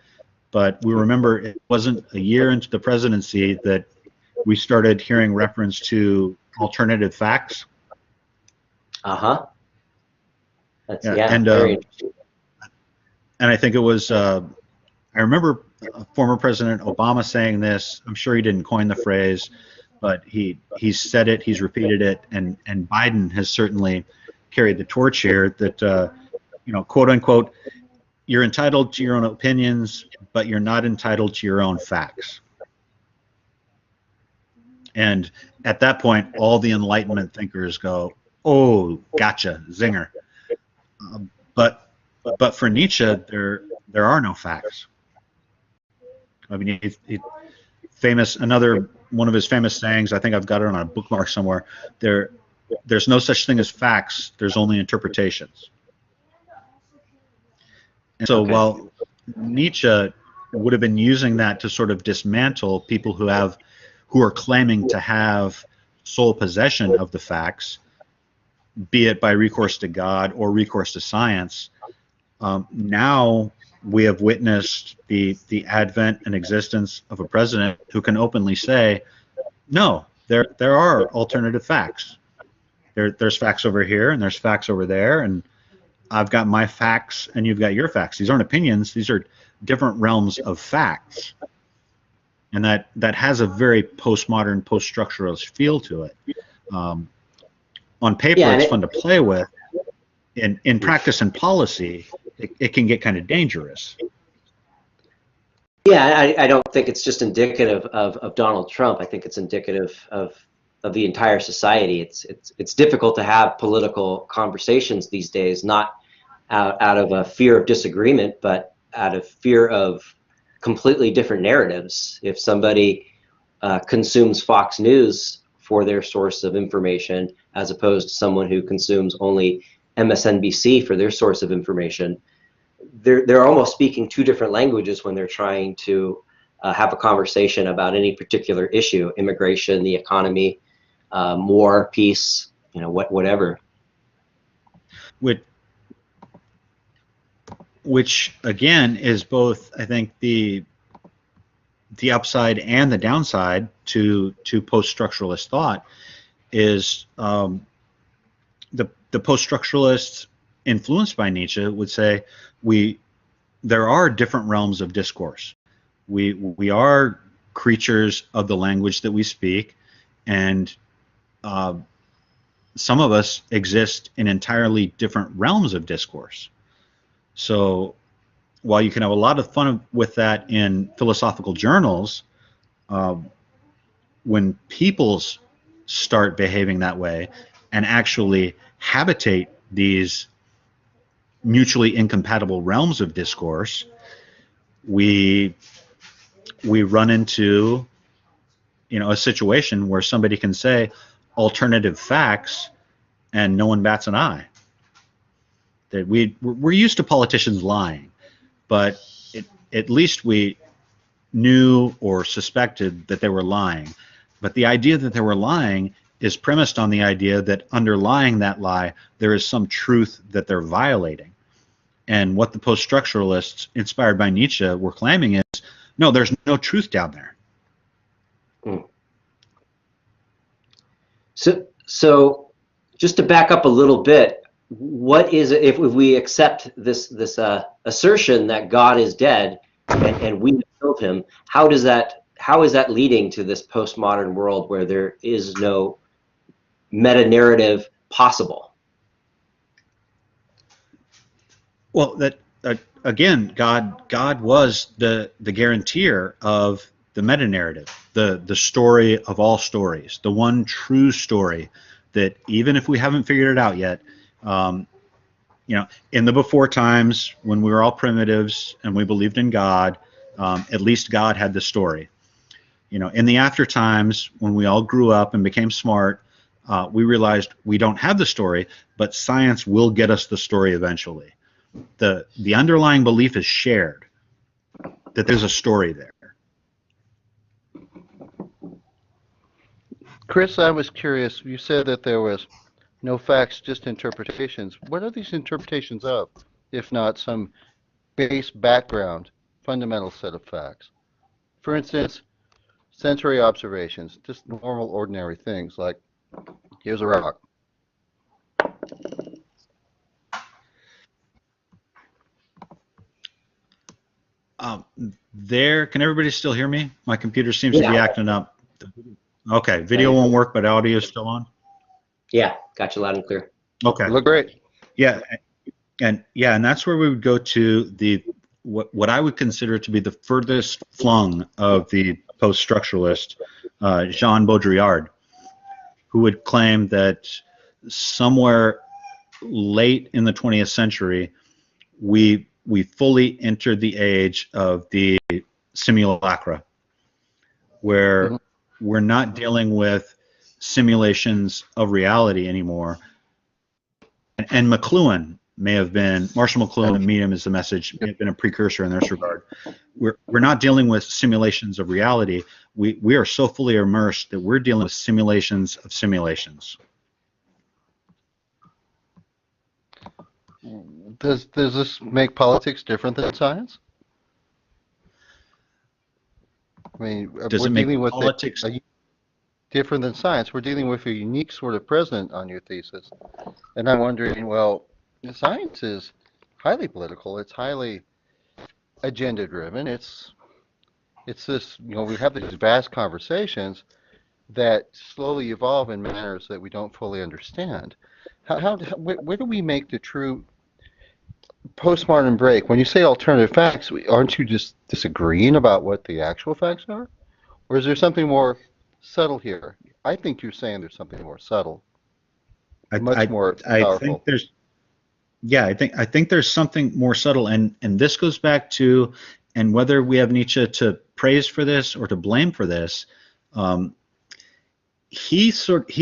but we remember it wasn't a year into the presidency that we started hearing reference to alternative facts. Uh-huh. And I think it was, I remember former President Obama saying this. I'm sure he didn't coin the phrase, but he's said it, he's repeated it, and Biden has certainly carried the torch here that, quote unquote, you're entitled to your own opinions, but you're not entitled to your own facts. And at that point, all the Enlightenment thinkers go, "Oh, gotcha, zinger." But for Nietzsche, there are no facts. I mean, another one of his famous sayings, I think I've got it on a bookmark somewhere. There's no such thing as facts. There's only interpretations. And so while Nietzsche would have been using that to sort of dismantle people who are claiming to have sole possession of the facts, be it by recourse to God or recourse to science, now we have witnessed the advent and existence of a president who can openly say, no, there are alternative facts. There's facts over here and there's facts over there, and I've got my facts and you've got your facts. These aren't opinions. These are different realms of facts. And that has a very postmodern, post-structuralist feel to it. On paper, it's fun to play with. In practice and policy, it can get kind of dangerous. Yeah, I don't think it's just indicative of Donald Trump. I think it's indicative of the entire society. It's difficult to have political conversations these days, not out of a fear of disagreement, but out of fear of completely different narratives. If somebody consumes Fox News for their source of information, as opposed to someone who consumes only MSNBC for their source of information, they're almost speaking two different languages when they're trying to have a conversation about any particular issue: immigration, the economy, war, peace, whatever. Which again is both, I think, the upside and the downside to post-structuralist thought is the post-structuralists influenced by Nietzsche would say there are different realms of discourse. We are creatures of the language that we speak, and some of us exist in entirely different realms of discourse. So while you can have a lot of fun with that in philosophical journals, when peoples start behaving that way and actually habitate these mutually incompatible realms of discourse, we run into a situation where somebody can say alternative facts and no one bats an eye. That we're used to politicians lying, but at least we knew or suspected that they were lying. But the idea that they were lying is premised on the idea that underlying that lie, there is some truth that they're violating. And what the post-structuralists, inspired by Nietzsche, were claiming is, no, there's no truth down there. So just to back up a little bit, what is it if we accept this assertion that God is dead and we killed him? How is that leading to this postmodern world where there is no meta narrative possible? Well, again, God was the guarantor of the meta narrative, the story of all stories, the one true story that even if we haven't figured it out yet, in the before times when we were all primitives and we believed in God, at least God had the story. In the after times when we all grew up and became smart, we realized we don't have the story, but science will get us the story eventually. The underlying belief is shared, that there's a story there. Chris, I was curious. You said that there was no facts, just interpretations. What are these interpretations of, if not some base background, fundamental set of facts? For instance, sensory observations, just normal, ordinary things like, here's a rock. Can everybody still hear me? My computer seems to be acting up. Okay, video won't work, but audio is still on? Yeah, got you loud and clear. Okay. You look great. Yeah, And yeah, and that's where we would go to the what I would consider to be the furthest flung of the post-structuralist, Jean Baudrillard, who would claim that somewhere late in the 20th century, we fully entered the age of the simulacra, where we're not dealing with simulations of reality anymore. And McLuhan may have been, Marshall McLuhan and Medium is the message, may have been a precursor in this regard. We're not dealing with simulations of reality. We are so fully immersed that we're dealing with simulations of simulations. Does this make politics different than science? I mean, Does we're it make dealing with politics different than science? We're dealing with a unique sort of president on your thesis. And I'm wondering, well, science is highly political. It's highly agenda driven. It's this, we have these vast conversations that slowly evolve in manners that we don't fully understand. Where do we make the true postmodern break? When you say alternative facts, aren't you just disagreeing about what the actual facts are? Or is there something more subtle here? I think you're saying there's something more subtle, much more powerful. I think there's, yeah, I think there's something more subtle, and this goes back to, and whether we have Nietzsche to praise for this or to blame for this, he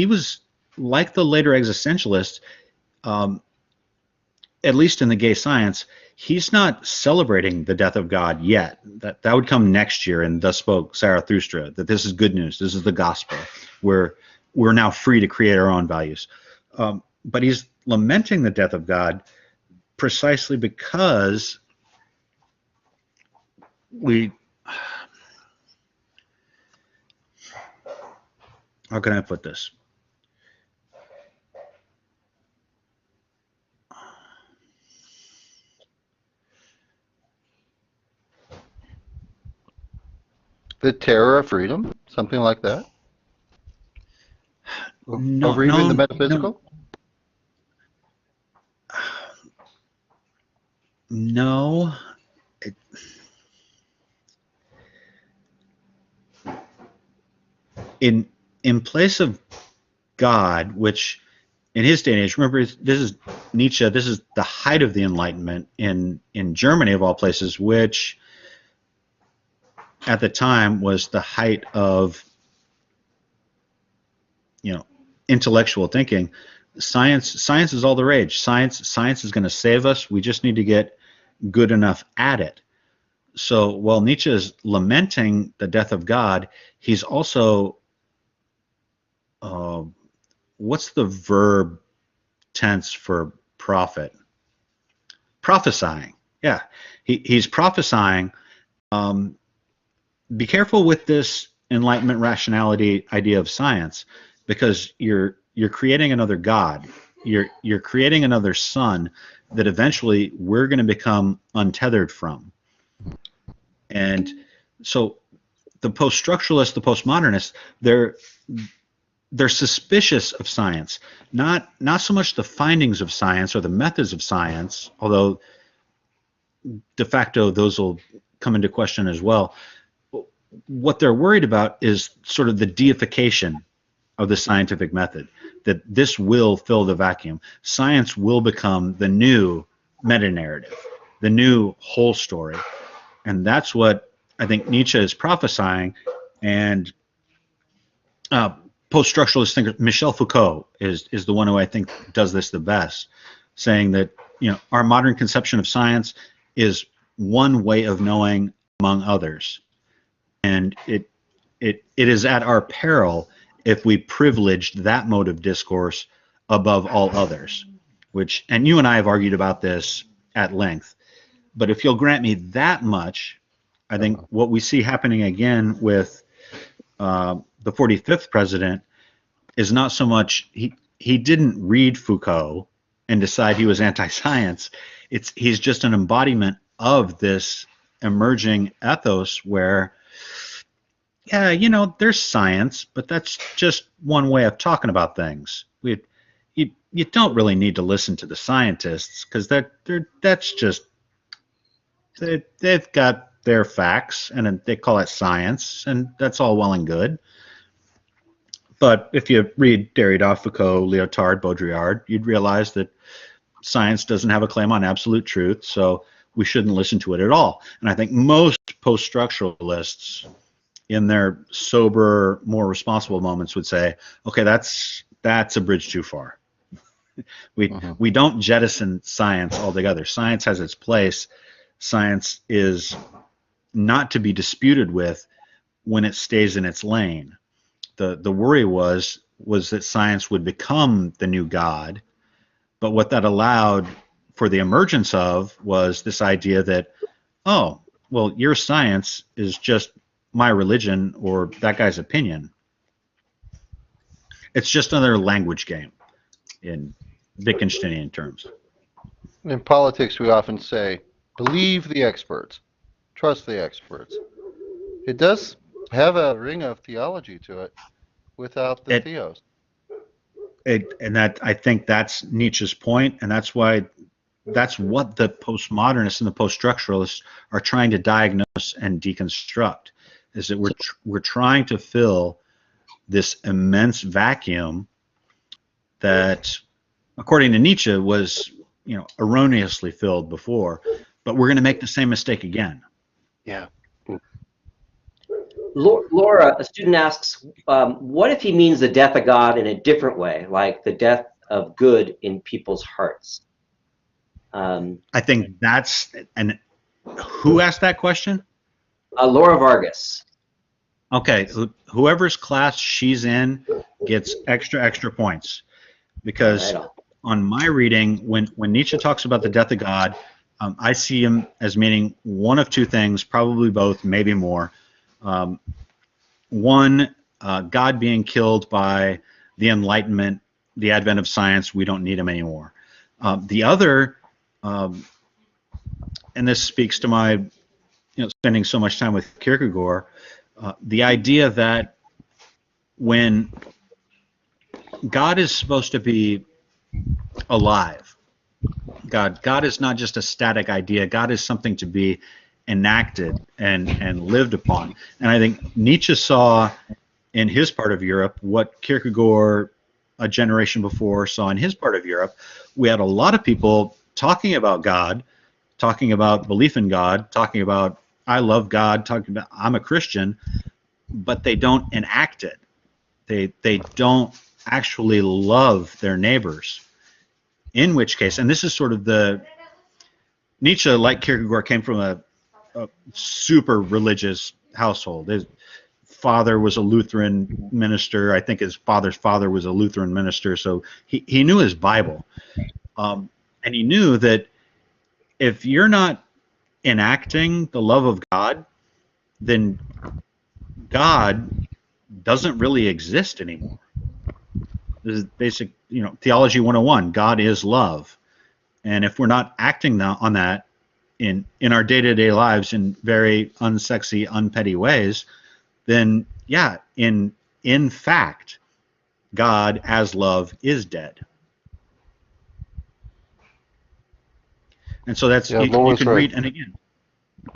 was like the later existentialists, at least in the gay science. He's not celebrating the death of God yet. That would come next year, and thus spoke Zarathustra, that this is good news. This is the gospel. We're now free to create our own values. But he's lamenting the death of God precisely because how can I put this? The terror of freedom, something like that? No, or even the metaphysical? No. In place of God, which in his day and age, remember, this is Nietzsche, this is the height of the Enlightenment in Germany, of all places, which at the time was the height of, intellectual thinking. Science is all the rage. Science is going to save us. We just need to get good enough at it. So while Nietzsche is lamenting the death of God, he's also, what's the verb tense for prophet? Prophesying. Yeah, he's prophesying. Be careful with this Enlightenment rationality idea of science, because you're creating another God. You're creating another sun that eventually we're going to become untethered from. And so the post-structuralists, the postmodernists, they're suspicious of science, not so much the findings of science or the methods of science, although de facto those will come into question as well. What they're worried about is sort of the deification of the scientific method, that this will fill the vacuum. Science will become the new meta-narrative, the new whole story. And that's what I think Nietzsche is prophesying. And post-structuralist thinker Michel Foucault is the one who I think does this the best, saying that our modern conception of science is one way of knowing among others, and it is at our peril if we privileged that mode of discourse above all others. Which, and you and I have argued about this at length, but if you'll grant me that much, I think what we see happening again with the 45th president is not so much he didn't read Foucault and decide he was anti-science. He's just an embodiment of this emerging ethos where, yeah, there's science, but that's just one way of talking about things. you don't really need to listen to the scientists because that's just they've got their facts and they call it science, and that's all well and good. But if you read Derrida, Foucault, Lyotard, Baudrillard, you'd realize that science doesn't have a claim on absolute truth, so we shouldn't listen to it at all. And I think most post-structuralists, in their sober, more responsible moments, would say, okay, that's a bridge too far. We don't jettison science altogether. Science has its place. Science is not to be disputed with when it stays in its lane. The worry was that science would become the new God, but what that allowed for the emergence of was this idea that, oh, well, your science is just my religion or that guy's opinion. It's just another language game in Wittgensteinian terms. In politics, we often say, believe the experts, trust the experts. It does have a ring of theology to it without the theos. And that, I think that's Nietzsche's point, and that's what the postmodernists and the post-structuralists are trying to diagnose and deconstruct, is that we're trying to fill this immense vacuum that, according to Nietzsche, was erroneously filled before, but we're going to make the same mistake again. Yeah. Laura, a student asks, what if he means the death of God in a different way, like the death of good in people's hearts? I think that's, and who asked that question? Laura Vargas. Okay, whoever's class she's in gets extra points, because on my reading, when Nietzsche talks about the death of God, I see him as meaning one of two things, probably both, maybe more. One, God being killed by the Enlightenment, the advent of science. We don't need him anymore. The other, and this speaks to my spending so much time with Kierkegaard, the idea that when God is supposed to be alive, God is not just a static idea. God is something to be enacted and lived upon. And I think Nietzsche saw in his part of Europe what Kierkegaard a generation before saw in his part of Europe. We had a lot of people talking about God, talking about belief in God, talking about I love God, talking about I'm a Christian, but they don't enact it. They don't actually love their neighbors. In which case, and this is sort of the Nietzsche, like Kierkegaard, came from a super religious household. His father was a Lutheran minister. I think his father's father was a Lutheran minister, so he knew his Bible. And he knew that if you're not enacting the love of God, then God doesn't really exist anymore. This is basic, theology 101. God is love. And if we're not acting on that in our day-to-day lives in very unsexy, unpetty ways, then yeah, in fact, God as love is dead. And so that's you can read, and again,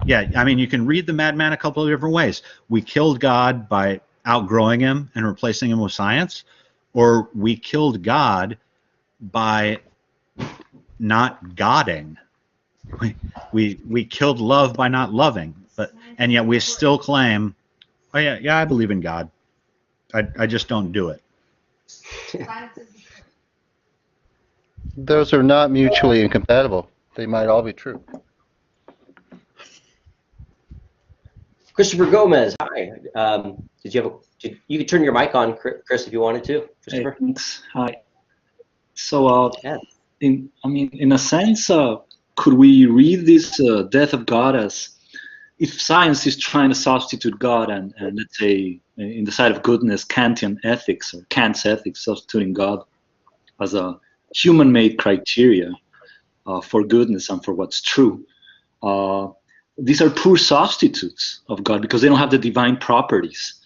yeah, I mean, you can read the Madman a couple of different ways. We killed God by outgrowing him and replacing him with science, or we killed God by not godding. We killed love by not loving, and yet we still claim, oh yeah, I believe in God. I just don't do it. Those are not mutually incompatible. They might all be true. Christopher Gomez, hi. You could turn your mic on, Chris, if you wanted to. Christopher. Hey, thanks. Hi. So, in a sense, could we read this death of God as if science is trying to substitute God and let's say in the side of goodness, Kantian ethics or Kant's ethics, substituting God as a human-made criteria for goodness and for what's true. These are poor substitutes of God because they don't have the divine properties.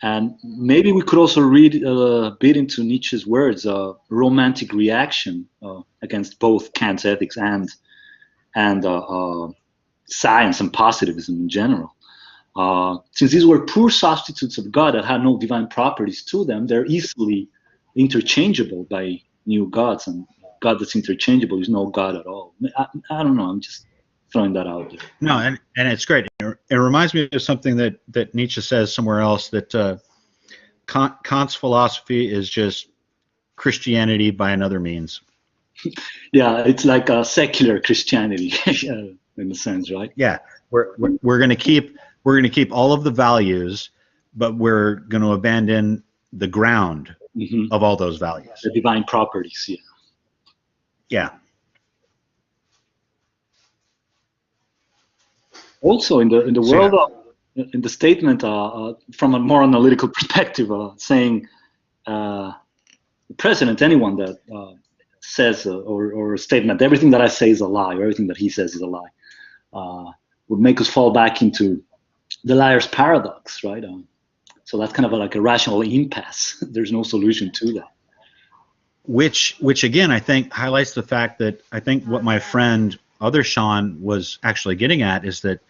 And maybe we could also read a bit into Nietzsche's words, a romantic reaction against both Kant's ethics and science and positivism in general. Since these were poor substitutes of God that had no divine properties to them, they're easily interchangeable by new gods, and God that's interchangeable is no God at all. I don't know. I'm just throwing that out there. No, and it's great. It reminds me of something that Nietzsche says somewhere else, that Kant's philosophy is just Christianity by another means. Yeah, it's like a secular Christianity in a sense, right? Yeah, we're going to keep all of the values, but we're going to abandon the ground of all those values. The divine properties, yeah. Yeah. Also, in the world of, in the statement from a more analytical perspective, saying the president, anyone that says or a statement, everything that I say is a lie, or everything that he says is a lie, would make us fall back into the liar's paradox, right? So that's kind of like a rational impasse. There's no solution to that. Which again, I think highlights the fact that I think what my friend other Sean was actually getting at is that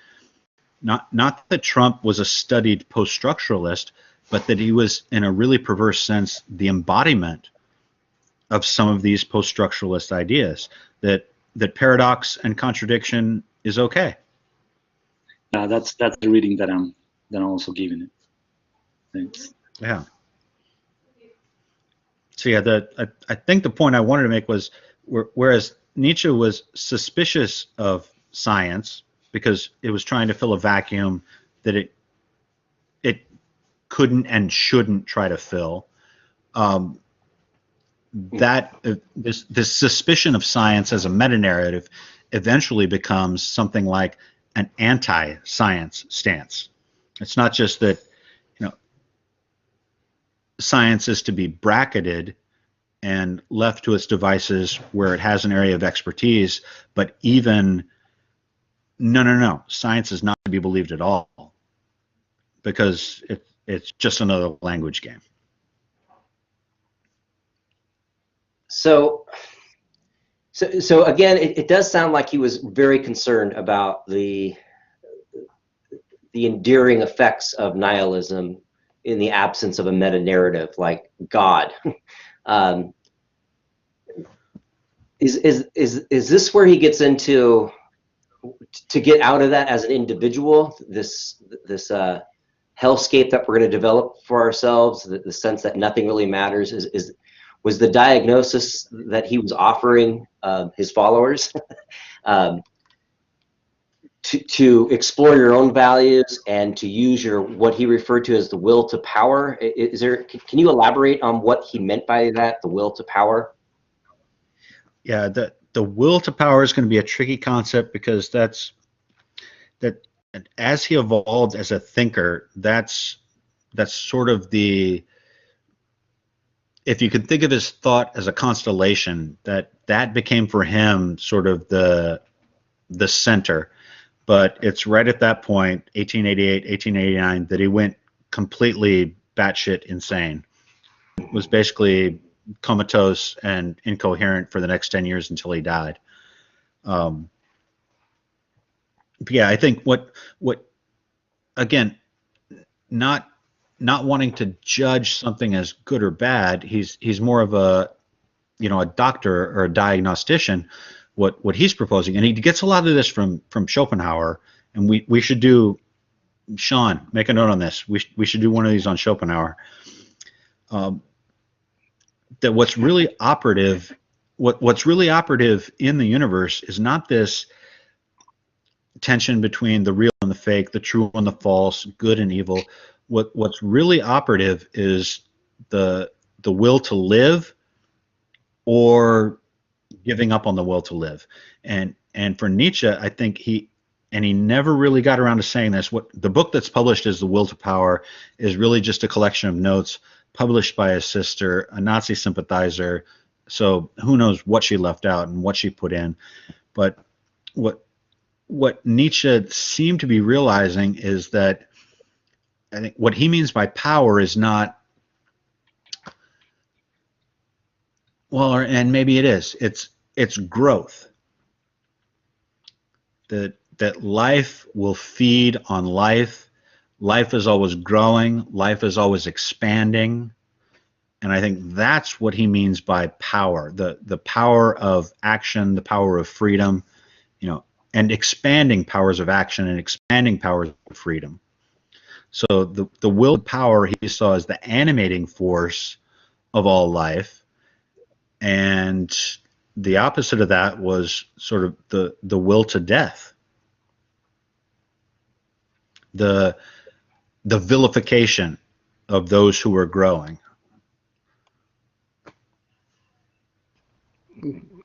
not that Trump was a studied post-structuralist, but that he was, in a really perverse sense, the embodiment of some of these post-structuralist ideas, that paradox and contradiction is okay. That's the reading that I'm also giving it. Thanks. Yeah. So yeah, I think the point I wanted to make was, whereas Nietzsche was suspicious of science because it was trying to fill a vacuum that it couldn't and shouldn't try to fill, this suspicion of science as a meta-narrative eventually becomes something like an anti-science stance. It's not just that, science is to be bracketed and left to its devices where it has an area of expertise, but even no, science is not to be believed at all, because it's just another language game. So again, it does sound like he was very concerned about the endearing effects of nihilism in the absence of a meta-narrative like God. Is this where he gets into, to get out of that as an individual, this hellscape that we're going to develop for ourselves, the sense that nothing really matters, was the diagnosis that he was offering his followers to explore your own values and to use what he referred to as the will to power? Can you elaborate on what he meant by that, the will to power? Yeah, the will to power is going to be a tricky concept, because that as he evolved as a thinker, that's sort of the, if you could think of his thought as a constellation, that became for him sort of the center. But it's right at that point, 1888, 1889, that he went completely batshit insane. It was basically comatose and incoherent for the next 10 years until he died. But yeah, I think what again, not wanting to judge something as good or bad, he's more of a doctor or a diagnostician. What he's proposing, and he gets a lot of this from Schopenhauer, and we should do, Sean, make a note on this. We should do one of these on Schopenhauer. That what's really operative in the universe is not this tension between the real and the fake, the true and the false, good and evil. What's really operative is the will to live, or giving up on the will to live. And for Nietzsche, I think he never really got around to saying this. What the book that's published as The Will to Power is really just a collection of notes published by his sister, a Nazi sympathizer. So who knows what she left out and what she put in. But what Nietzsche seemed to be realizing is that I think what he means by power is not, well, and maybe it is. It's growth. That life will feed on life. Life is always growing. Life is always expanding. And I think that's what he means by power, the power of action, the power of freedom, and expanding powers of action and expanding powers of freedom. So the will power he saw as the animating force of all life, and the opposite of that was sort of the will to death, the vilification of those who were growing.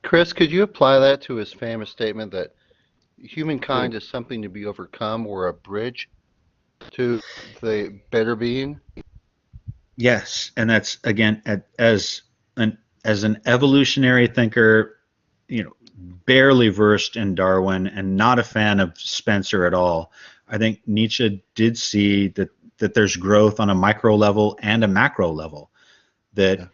Chris, could you apply that to his famous statement that humankind is something to be overcome, or a bridge to the better being? Yes, and that's again as an evolutionary thinker, barely versed in Darwin and not a fan of Spencer at all. I think Nietzsche did see that there's growth on a micro level and a macro level. That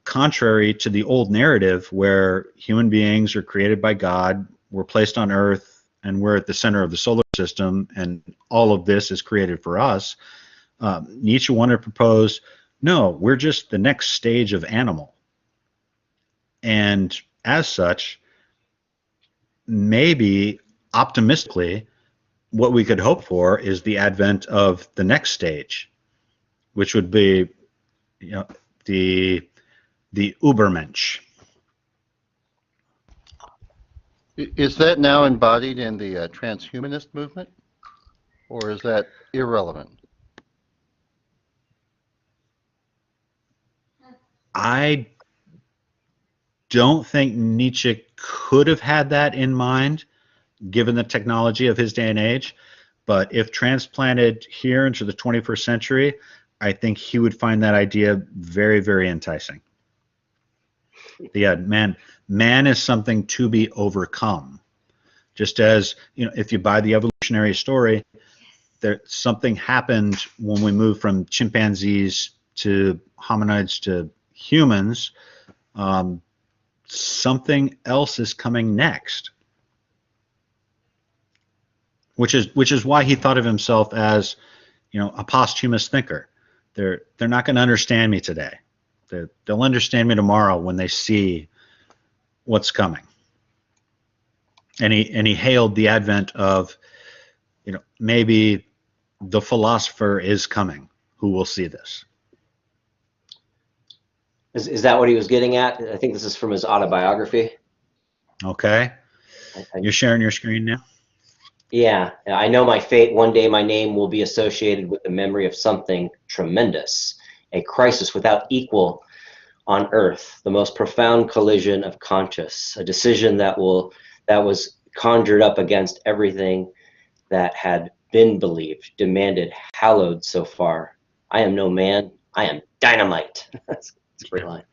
contrary to the old narrative where human beings are created by God, we're placed on Earth, and we're at the center of the solar system, and all of this is created for us. Nietzsche wanted to propose, no, we're just the next stage of animal. And as such, maybe optimistically, what we could hope for is the advent of the next stage, which would be, the Übermensch. Is that now embodied in the transhumanist movement, or is that irrelevant? I don't think Nietzsche could have had that in mind, given the technology of his day and age. But if transplanted here into the 21st century, I think he would find that idea very, very enticing. Yeah, man is something to be overcome. Just as, if you buy the evolutionary story, something happened when we moved from chimpanzees to hominids to humans. Something else is coming next, which is why he thought of himself as, a posthumous thinker. They're not going to understand me today. They'll understand me tomorrow when they see what's coming. And he hailed the advent of, maybe the philosopher is coming who will see this. Is that what he was getting at? I think this is from his autobiography. Okay. You're sharing your screen now? Yeah. I know my fate. One day my name will be associated with the memory of something tremendous, a crisis without equal on earth, the most profound collision of conscience, a decision that was conjured up against everything that had been believed, demanded, hallowed so far. I am no man. I am dynamite. That's a great line.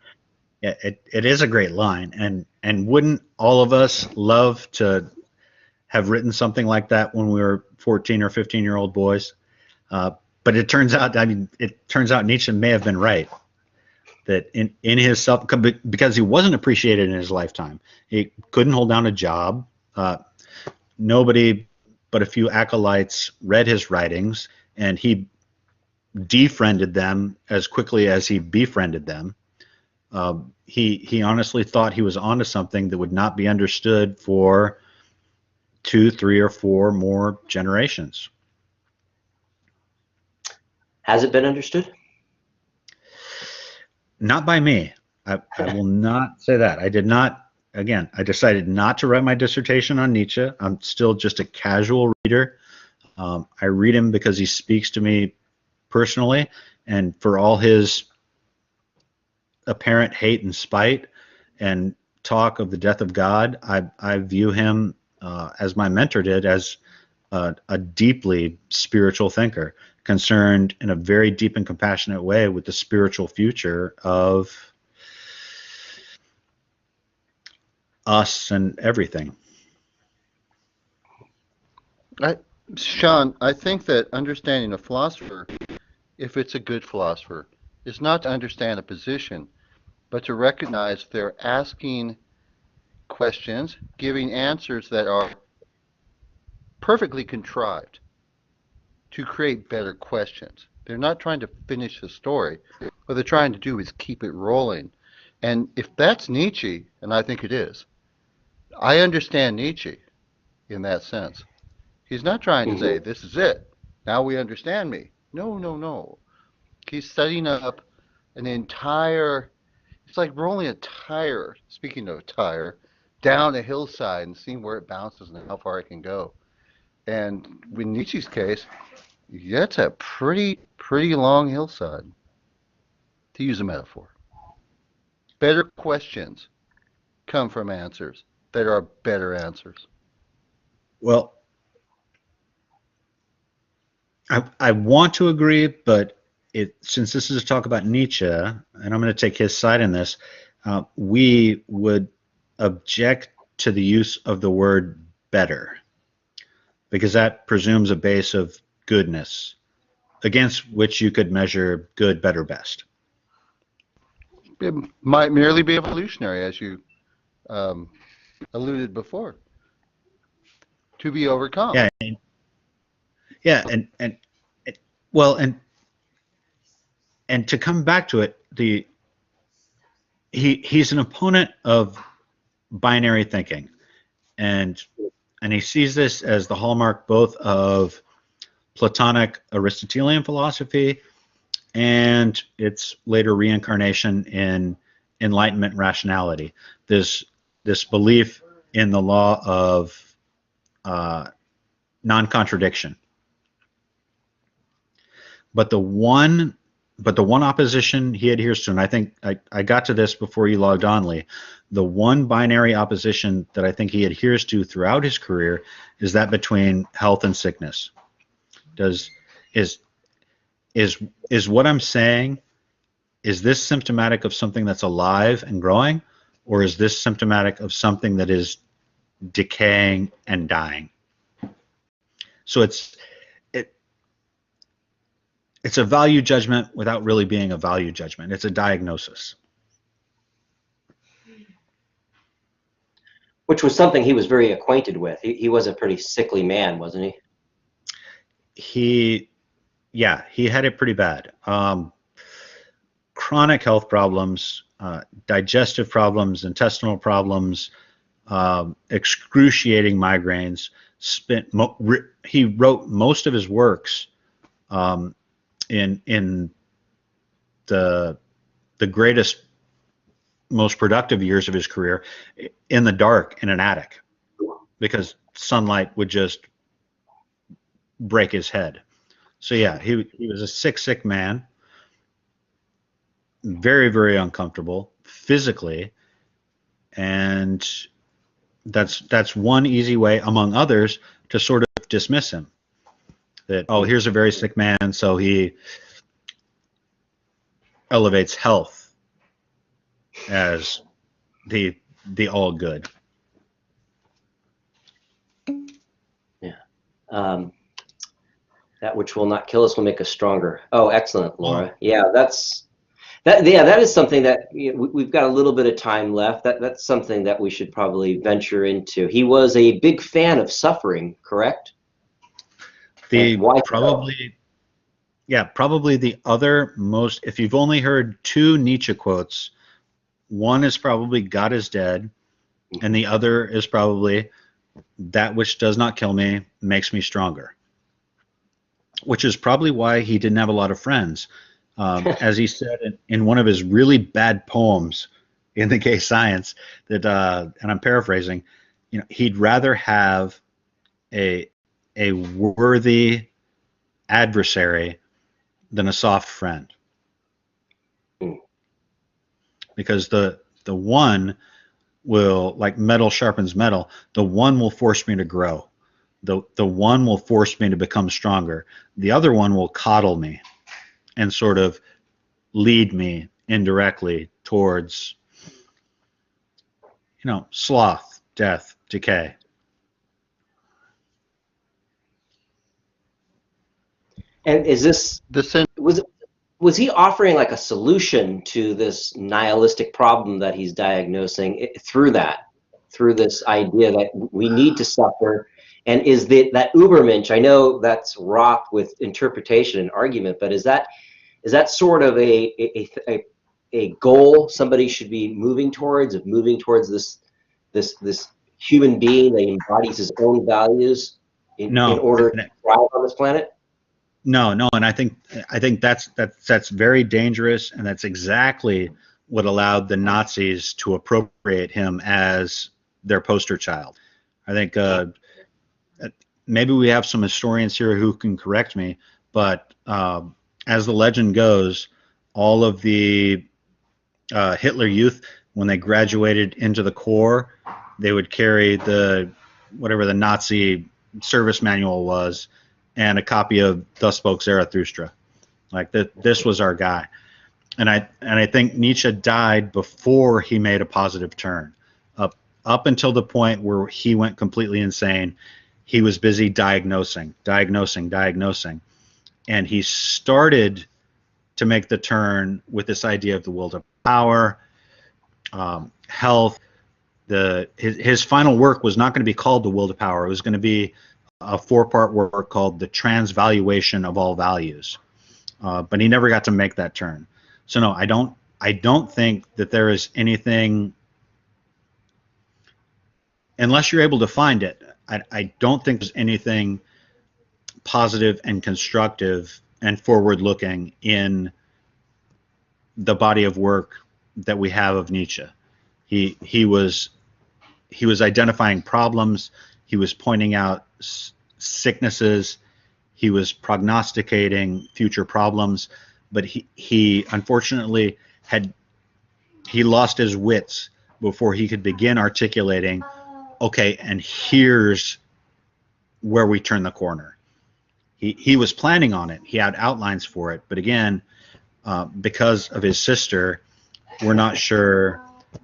Yeah, it is a great line, and wouldn't all of us love to have written something like that when we were 14 or 15-year-old boys? But it turns out, Nietzsche may have been right. That in his self, because he wasn't appreciated in his lifetime, he couldn't hold down a job. Nobody but a few acolytes read his writings, and he defriended them as quickly as he befriended them. He honestly thought he was onto something that would not be understood for 2, 3, or 4 more generations. Has it been understood? Not by me. I will not say that. I did not. Again, I decided not to write my dissertation on Nietzsche. I'm still just a casual reader. I read him because he speaks to me personally, and for all his apparent hate and spite and talk of the death of God, I view him, as my mentor did, as a deeply spiritual thinker, concerned in a very deep and compassionate way with the spiritual future of us and everything. Sean, I think that understanding a philosopher, if it's a good philosopher, is not to understand a position, but to recognize they're asking questions, giving answers that are perfectly contrived to create better questions. They're not trying to finish the story. What they're trying to do is keep it rolling. And if that's Nietzsche, and I think it is, I understand Nietzsche in that sense. He's not trying to Hmm. say, this is it. Now we understand me. No, no, no. He's setting up an entire, it's like rolling a tire, speaking of a tire, down a hillside and seeing where it bounces and how far it can go. And in Nietzsche's case, that's a pretty long hillside, to use a metaphor. Better questions come from answers that are better answers. Well, I want to agree, but since this is a talk about Nietzsche, and I'm going to take his side in this, we would object to the use of the word better because that presumes a base of goodness against which you could measure good, better, best. It might merely be evolutionary, as you um, alluded before, to be overcome. Yeah, yeah, and well, and to come back to it, he's an opponent of binary thinking, and he sees this as the hallmark both of Platonic Aristotelian philosophy and its later reincarnation in Enlightenment rationality. This belief in the law of non-contradiction. But the one opposition he adheres to, and I think I got to this before you logged on, Lee, the one binary opposition that I think he adheres to throughout his career is that between health and sickness. Is what I'm saying, is this symptomatic of something that's alive and growing, or is this symptomatic of something that is decaying and dying? So it's a value judgment without really being a value judgment. It's a diagnosis. Which was something he was very acquainted with. He was a pretty sickly man, wasn't he? He had it pretty bad. Chronic health problems, digestive problems, intestinal problems, excruciating migraines. He wrote most of his works in the greatest, most productive years of his career in the dark in an attic because sunlight would just break his head. So yeah, he was a sick man, very, very uncomfortable physically, and that's one easy way among others to sort of dismiss him. That, oh, here's a very sick man, so he elevates health as the all good. Yeah. That which will not kill us will make us stronger. Oh, excellent, Laura. Yeah, that is something that, you know, we've got a little bit of time left. That's something that we should probably venture into. He was a big fan of suffering, correct? Probably the other most, if you've only heard two Nietzsche quotes, one is probably God is dead, and the other is probably that which does not kill me makes me stronger, which is probably why he didn't have a lot of friends. As he said in one of his really bad poems in the Gay Science, that and I'm paraphrasing, you know, he'd rather have a worthy adversary than a soft friend, because the one will, like metal sharpens metal, the one will force me to grow, the one will force me to become stronger, the other one will coddle me and sort of lead me indirectly towards, you know, sloth, death, decay. And is this The was he offering like a solution to this nihilistic problem that he's diagnosing through this idea that we need to suffer? And is that Ubermensch? I know that's wrought with interpretation and argument, but is that sort of a goal somebody should be moving towards, this human being that embodies his own values in order to thrive on this planet? No, and I think that's very dangerous, and that's exactly what allowed the Nazis to appropriate him as their poster child. I think maybe we have some historians here who can correct me, but as the legend goes, all of the Hitler Youth, when they graduated into the Corps, they would carry whatever the Nazi service manual was, and a copy of Thus Spoke Zarathustra. Like this was our guy. And I think Nietzsche died before he made a positive turn. Up until the point where he went completely insane, he was busy diagnosing. And he started to make the turn with this idea of the will to power, health. His final work was not going to be called The Will to Power. It was going to be a 4-part work called The Transvaluation of All Values. But he never got to make that turn. So no, I don't think that there is anything, unless you're able to find it, I don't think there's anything positive and constructive and forward-looking in the body of work that we have of Nietzsche. He was identifying problems. He was pointing out sicknesses. He was prognosticating future problems. But he unfortunately he lost his wits before he could begin articulating, okay, and here's where we turn the corner. He was planning on it. He had outlines for it. But again, because of his sister, we're not sure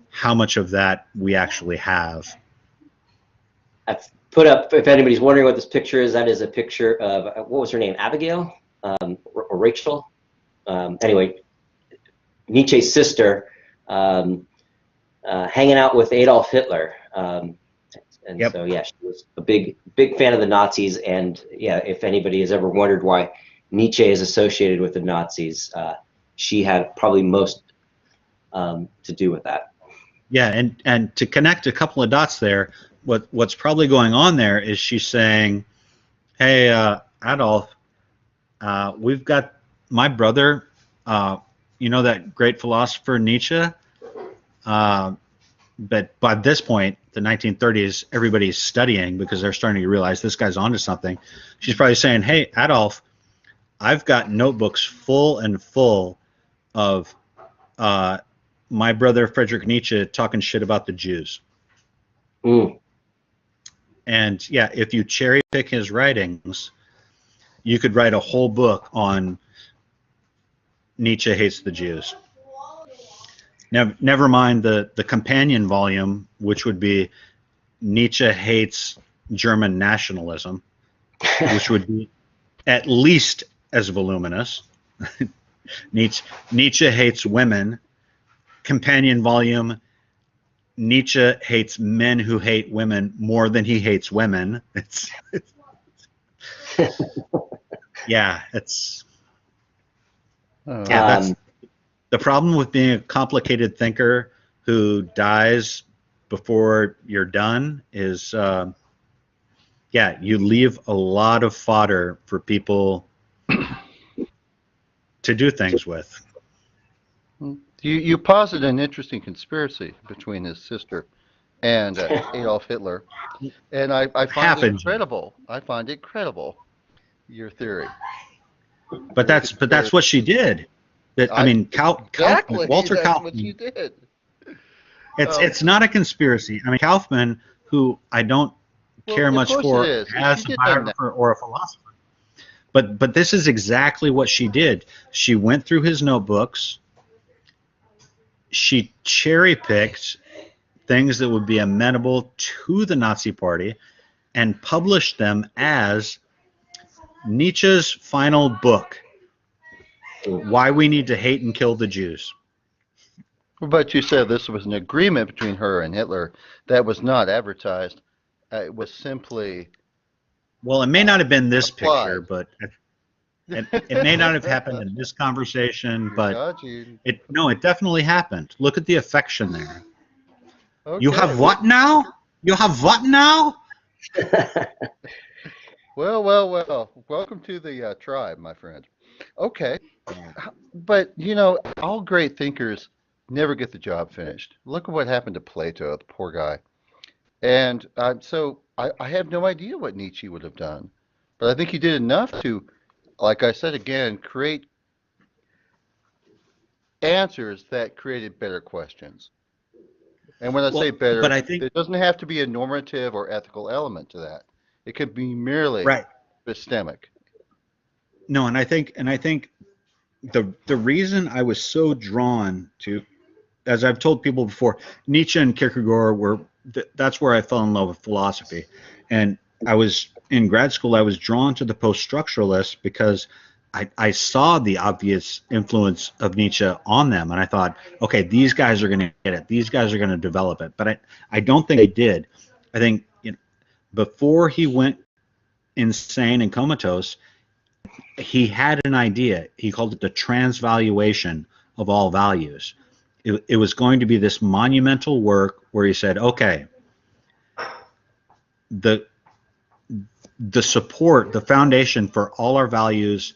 how much of that we actually have. I've put up, if anybody's wondering what this picture is, that is a picture of, what was her name, Abigail or Rachel? Anyway, Nietzsche's sister hanging out with Adolf Hitler. And yep. So, yeah, she was a big fan of the Nazis. And, yeah, if anybody has ever wondered why Nietzsche is associated with the Nazis, she had probably most to do with that. Yeah, and to connect a couple of dots there, what's probably going on there is she's saying, hey, Adolf, we've got my brother, you know that great philosopher Nietzsche? But by this point, the 1930s, everybody's studying because they're starting to realize this guy's onto something. She's probably saying, hey, Adolf, I've got notebooks full and full of my brother Friedrich Nietzsche talking shit about the Jews. Mm. And yeah, if you cherry pick his writings, you could write a whole book on Nietzsche hates the Jews. Never mind the companion volume, which would be Nietzsche hates German nationalism, which would be at least as voluminous. Nietzsche hates women. Companion volume, Nietzsche hates men who hate women more than he hates women. Yeah, it's that's the problem with being a complicated thinker who dies before you're done is yeah, you leave a lot of fodder for people to do things with. You posit an interesting conspiracy between his sister and Adolf Hitler, and I find it incredible. I find it credible, your theory. But that's what she did. I mean, exactly, Walter that's Kaufman. what she did. It's not a conspiracy. I mean, Kaufman, who I don't care much for as a biographer or a philosopher, but this is exactly what she did. She went through his notebooks. She cherry-picked things that would be amenable to the Nazi Party and published them as Nietzsche's final book, Why We Need to Hate and Kill the Jews. But you said this was an agreement between her and Hitler that was not advertised. It was simply. Well, it may not have been this applied. picture, but it may not have happened in this conversation, but it definitely happened. Look at the affection there. Okay. You have what now? You have what now? Well. Welcome to the tribe, my friend. Okay. But, all great thinkers never get the job finished. Look at what happened to Plato, the poor guy. And so I have no idea what Nietzsche would have done. But I think he did enough to, like I said again, create answers that created better questions. And when I say better, but I think there doesn't have to be a normative or ethical element to that. It could be merely epistemic. No, and I think the reason I was so drawn to, as I've told people before, Nietzsche and Kierkegaard that's where I fell in love with philosophy. And I was in grad school, I was drawn to the post-structuralists because I saw the obvious influence of Nietzsche on them, and I thought, okay, these guys are going to get it. These guys are going to develop it. But I don't think they did. I think before he went insane and comatose, he had an idea. He called it the transvaluation of all values. It was going to be this monumental work where he said, okay, the support, the foundation for all our values,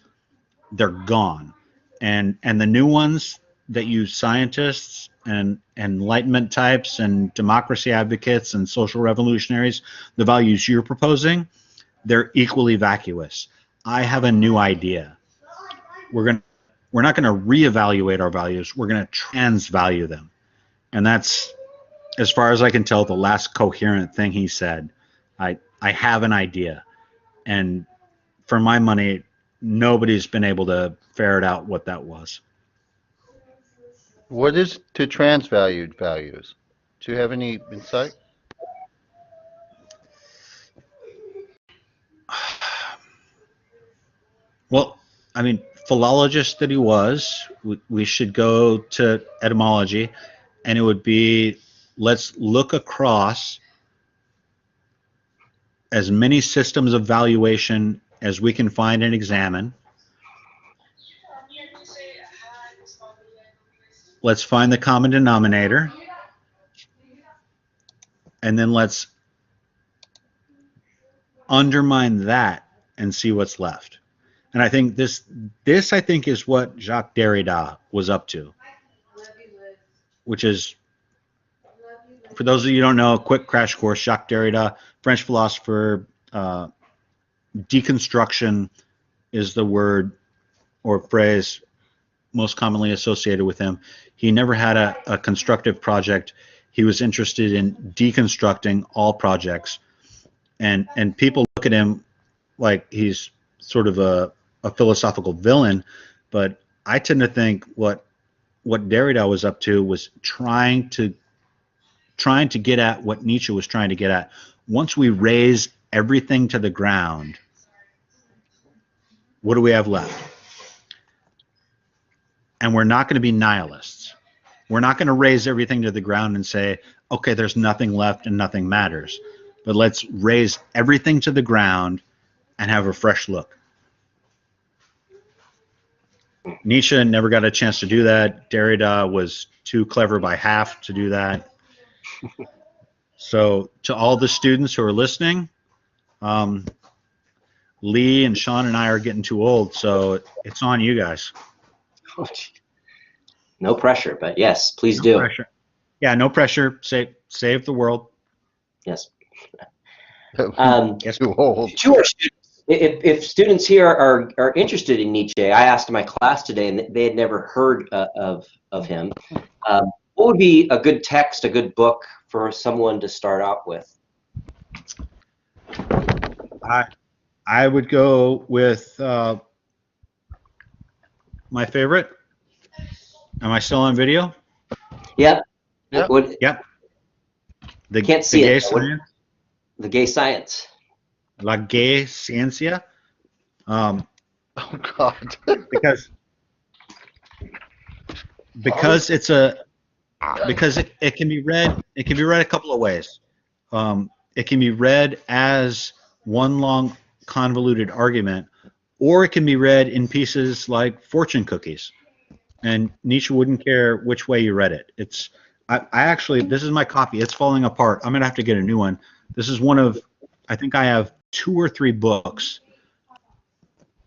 they're gone, and the new ones that you scientists and enlightenment types and democracy advocates and social revolutionaries, the values you're proposing, they're equally vacuous. I have a new idea. We're not going to reevaluate our values. We're going to transvalue them, and that's, as far as I can tell, the last coherent thing he said. I have an idea, and for my money, nobody's been able to ferret out what that was. What is to transvalued values? Do you have any insight? Well, I mean, philologist that he was, we should go to etymology, and it would be, let's look across as many systems of valuation as we can find and examine. Let's find the common denominator, and then let's undermine that and see what's left. And I think this I think is what Jacques Derrida was up to, which is, for those of you who don't know, a quick crash course. Jacques Derrida, French philosopher, deconstruction is the word or phrase most commonly associated with him. He never had a constructive project. He was interested in deconstructing all projects, and people look at him like he's sort of a philosophical villain, but I tend to think what Derrida was up to was trying to get at what Nietzsche was trying to get at. Once we raise everything to the ground, what do we have left? And we're not going to be nihilists. We're not going to raise everything to the ground and say, okay, there's nothing left and nothing matters. But let's raise everything to the ground and have a fresh look. Nietzsche never got a chance to do that. Derrida was too clever by half to do that. So to all the students who are listening, Lee and Sean and I are getting too old, so it's on you guys. No pressure, but yes, please no do. Pressure. Yeah, no pressure. Save the world. Yes. Yes. Too old. To our students, if students here are interested in Nietzsche, I asked my class today, and they had never heard of him. What would be a good text, a good book for someone to start out with? I would go with my favorite. Am I still on video? Yeah. Yep. Yep. Can't see gay it. science. The gay science. La gay ciencia. Um, Oh God. because it's a because it can be read a couple of ways. It can be read as one long convoluted argument, or it can be read in pieces like fortune cookies. And Nietzsche wouldn't care which way you read it. I actually, this is my copy. It's falling apart. I'm gonna have to get a new one. This is one of, I think I have 2 or 3 books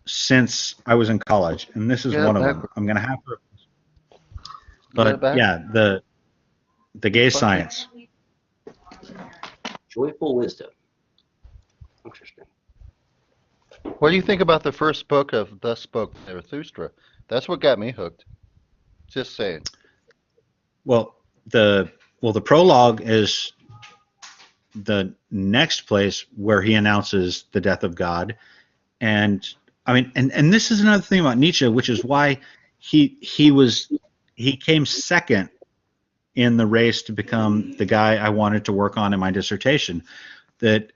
since I was in college, and this is one of them. I'm gonna have to. But yeah, the gay science. Joyful wisdom. Interesting. What do you think about the first book of Thus Spoke Zarathustra? That's what got me hooked. Just saying. Well, the prologue is the next place where he announces the death of God, and I mean, and this is another thing about Nietzsche, which is why he came second in the race to become the guy I wanted to work on in my dissertation. That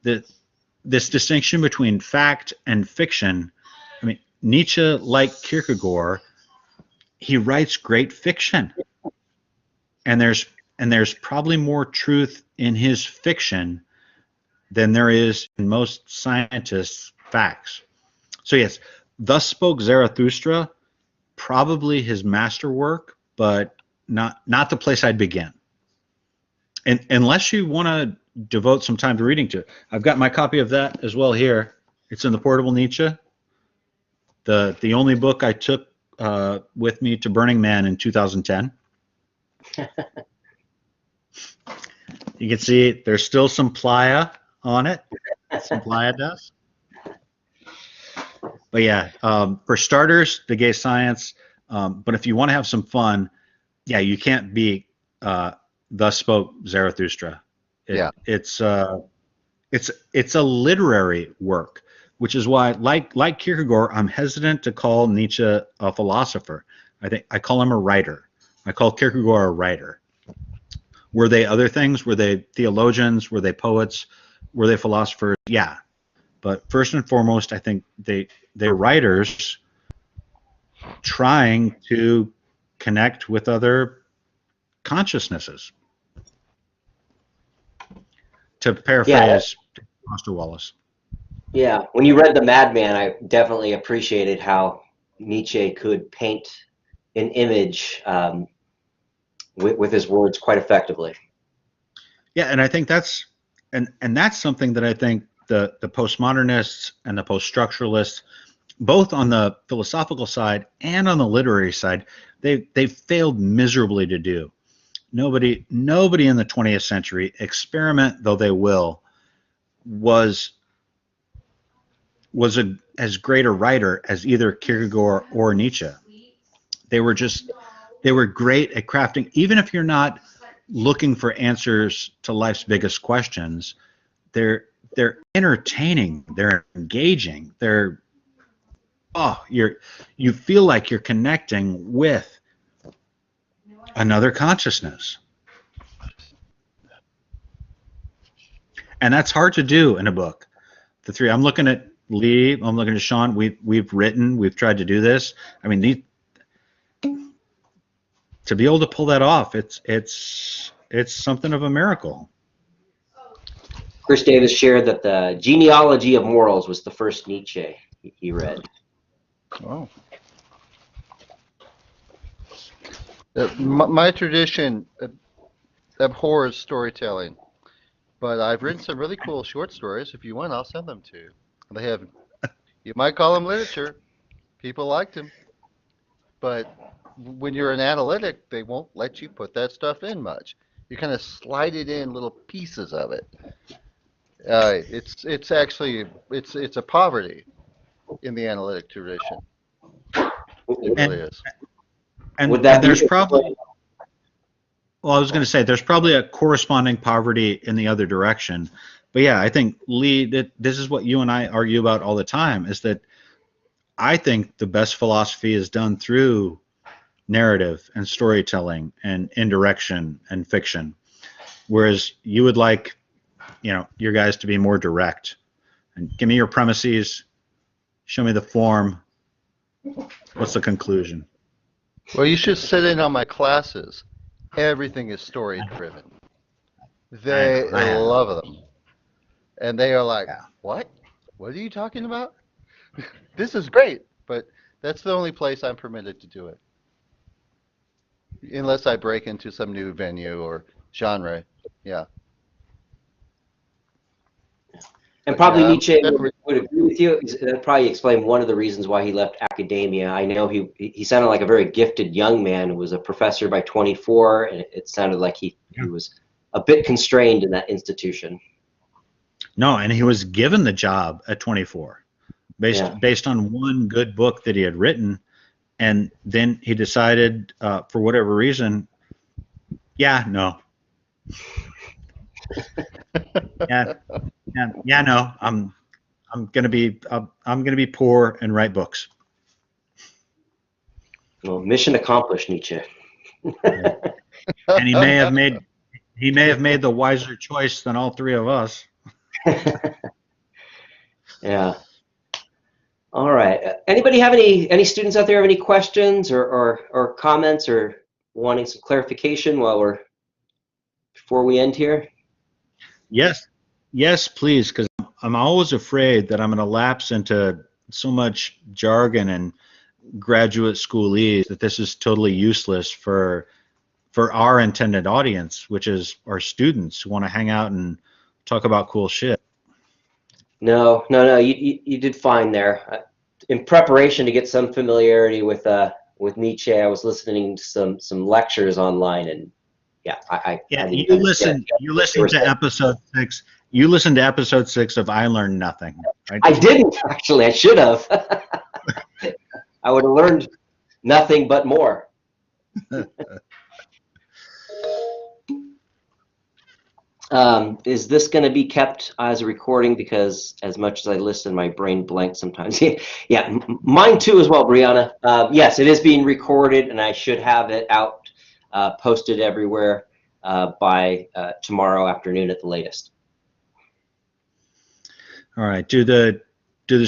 this distinction between fact and fiction. I mean, Nietzsche, like Kierkegaard, he writes great fiction, and there's probably more truth in his fiction than there is in most scientists' facts. So yes, Thus Spoke Zarathustra, probably his masterwork, but not the place I'd begin. And unless you want to devote some time to reading to it, I've got my copy of that as well here. It's in the portable Nietzsche. The only book I took with me to Burning Man in 2010. You can see there's still some playa on it, some playa dust. But yeah, for starters, the gay science. But if you want to have some fun, yeah, you can't beat Thus Spoke Zarathustra. It's a literary work, which is why, like Kierkegaard, I'm hesitant to call Nietzsche a philosopher. I call him a writer. I call Kierkegaard a writer. Were they other things? Were they theologians? Were they poets? Were they philosophers? Yeah. But first and foremost, I think they're writers trying to connect with other consciousnesses. To paraphrase Foster Wallace. Yeah, when you read The Madman, I definitely appreciated how Nietzsche could paint an image with his words quite effectively. Yeah, and I think that's something that I think the postmodernists and the post-structuralists, both on the philosophical side and on the literary side, they've failed miserably to do. Nobody in the 20th century, experiment though they will, was as great a writer as either Kierkegaard or Nietzsche. They were great at crafting, even if you're not looking for answers to life's biggest questions, they're entertaining, they're engaging, you feel like you're connecting with another consciousness. And that's hard to do in a book. The three, I'm looking at Lee, I'm looking at Sean, we've tried to do this. I mean, to be able to pull that off, it's something of a miracle. Chris Davis shared that the Genealogy of Morals was the first Nietzsche he read. Oh. My tradition abhors storytelling, but I've written some really cool short stories. If you want, I'll send them to you. They have, you might call them literature. People liked them, but when you're an analytic, they won't let you put that stuff in much. You kind of slide it in little pieces of it. It's actually a poverty in the analytic tradition. It really is. And there's probably, well, I was going to say there's probably a corresponding poverty in the other direction. But yeah, I think, Lee, that this is what you and I argue about all the time, is that I think the best philosophy is done through narrative and storytelling and indirection and fiction, whereas you would like, your guys to be more direct and give me your premises, Show me the form. What's the conclusion? Well, you should sit in on my classes. Everything is story driven. They I have. love them. And they are like, Yeah. what? What are you talking about? This is great, but that's the only place I'm permitted to do it. Unless I break into some new venue or genre. Yeah. And But probably yeah, I'm Nietzsche definitely. would agree with you. That'd probably explain one of the reasons why he left academia. I know he sounded like a very gifted young man who was a professor by 24, and it sounded like he was a bit constrained in that institution. No, and he was given the job at 24, based on one good book that he had written, and then he decided, for whatever reason, no, no, I'm gonna be poor and write books. Well, mission accomplished, Nietzsche. And he may have made the wiser choice than all three of us. Yeah. All right. Anybody have any students out there have any questions or comments or wanting some clarification before we end here? Yes, please, because I'm always afraid that I'm going to lapse into so much jargon and graduate schoolese that this is totally useless for our intended audience, which is our students who want to hang out and talk about cool shit. No, you did fine there. In preparation to get some familiarity with Nietzsche, I was listening to some lectures online, and you listened to episode 6. You listened to episode 6 of I Learned Nothing, right? I didn't actually. I should have. I would have learned nothing but more. Is this going to be kept as a recording? Because as much as I listen, my brain blanks sometimes. Yeah, mine too as well, Brianna. Yes, it is being recorded, and I should have it out, posted everywhere by tomorrow afternoon at the latest. All right. Do the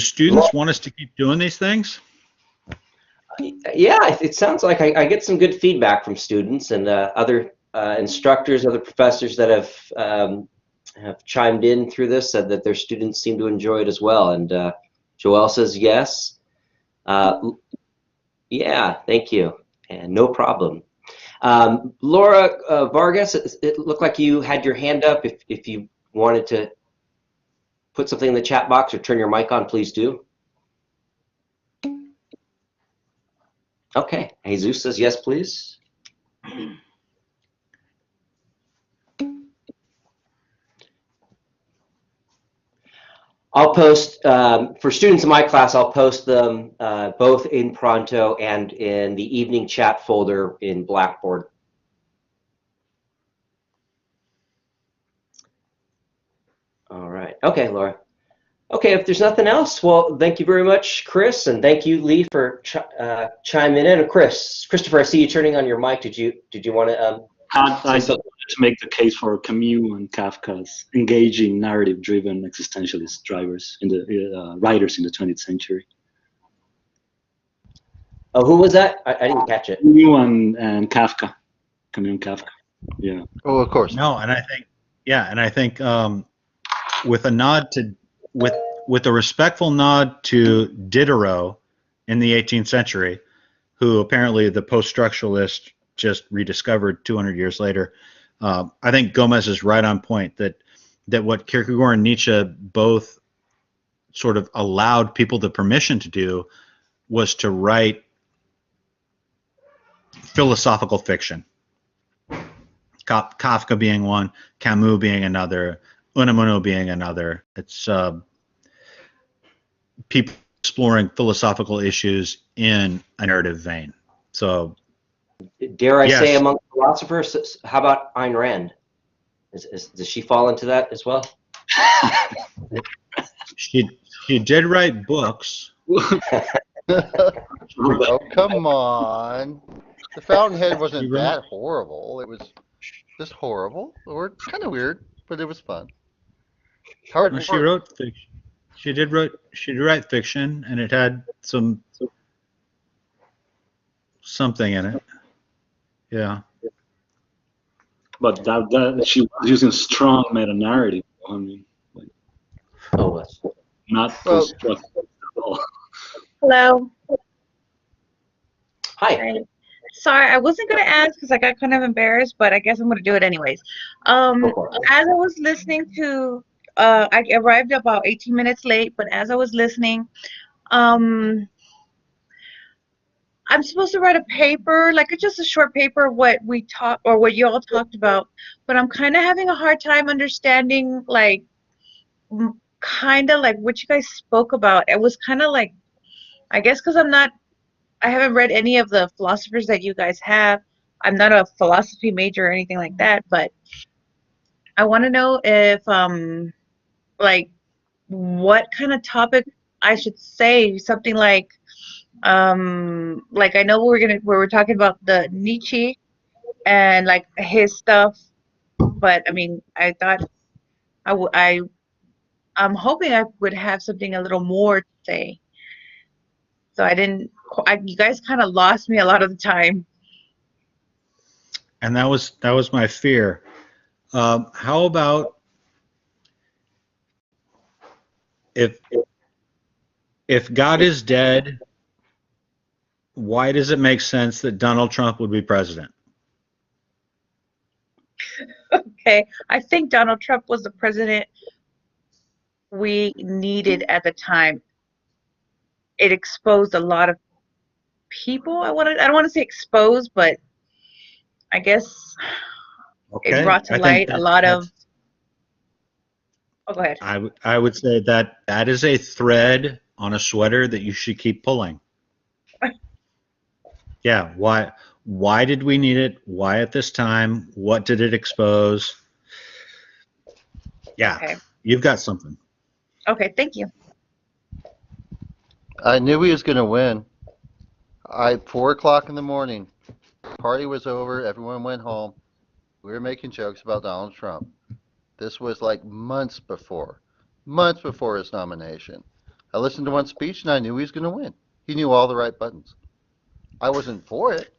students want us to keep doing these things? Yeah, it sounds like I get some good feedback from students and other instructors, other professors that have chimed in through this, said that their students seem to enjoy it as well. And Joelle says yes. Yeah, thank you, and no problem. Laura Vargas, it looked like you had your hand up. If you wanted to put something in the chat box or turn your mic on, please do. Okay, Jesus says yes, please. I'll post, for students in my class, I'll post them both in Pronto and in the evening chat folder in Blackboard. All right. Okay, Laura. Okay, if there's nothing else, well, thank you very much, Chris, and thank you, Lee, for chiming in. And Christopher, I see you turning on your mic. Did you want to? I just wanted to make the case for Camus and Kafka's engaging narrative-driven existentialist writers in the 20th century. Oh, who was that? I didn't catch it. Camus and Kafka. Camus and Kafka. Yeah. Oh, of course. No, and I think with a nod to with a respectful nod to Diderot in the 18th century, who apparently the post-structuralist just rediscovered 200 years later. I think Gomez is right on point that what Kierkegaard and Nietzsche both sort of allowed people the permission to do was to write philosophical fiction. Kafka being one, Camus being another, Unamuno being another. It's people exploring philosophical issues in a narrative vein. So, dare I say, among philosophers, how about Ayn Rand? Does she fall into that as well? She did write books. Oh, come on. The Fountainhead wasn't that horrible. It was just horrible, or kind of weird, but it was fun. She wrote fiction. She did write fiction, and it had something in it. Yeah. But that she was using strong meta narrative. I mean, like, Oh, not Well, constructive at all. Hello. hi. Hi. Sorry, I wasn't gonna ask because I got kind of embarrassed, but I guess I'm gonna do it anyways. Go for it. As I was listening to, I arrived about 18 minutes late, but as I was listening, um, I'm supposed to write a paper, like it's just a short paper, what we talked or what you all talked about, but I'm kind of having a hard time understanding, like, kind of like what you guys spoke about. It was kind of like, I guess because I haven't read any of the philosophers that you guys have. I'm not a philosophy major or anything like that, but I want to know if like what kind of topic I should say. Something like I know we're talking about the Nietzsche and like his stuff, but I mean I thought I'm hoping I would have something a little more to say. So you guys kind of lost me a lot of the time. And that was my fear. How about if God is dead, why does it make sense that Donald Trump would be president? Okay, I think Donald Trump was the president we needed at the time. It exposed a lot of people. I don't want to say exposed, but I guess Okay. it brought to I think light a lot of. Oh, go ahead. I would say that is a thread on a sweater that you should keep pulling. Yeah. Why did we need it? Why at this time? What did it expose? Yeah. Okay. You've got something. Okay, thank you. I knew he was going to win. 4 o'clock in the morning, party was over, everyone went home. We were making jokes about Donald Trump. This was like months before his nomination. I listened to one speech and I knew he was going to win. He knew all the right buttons. I wasn't for it.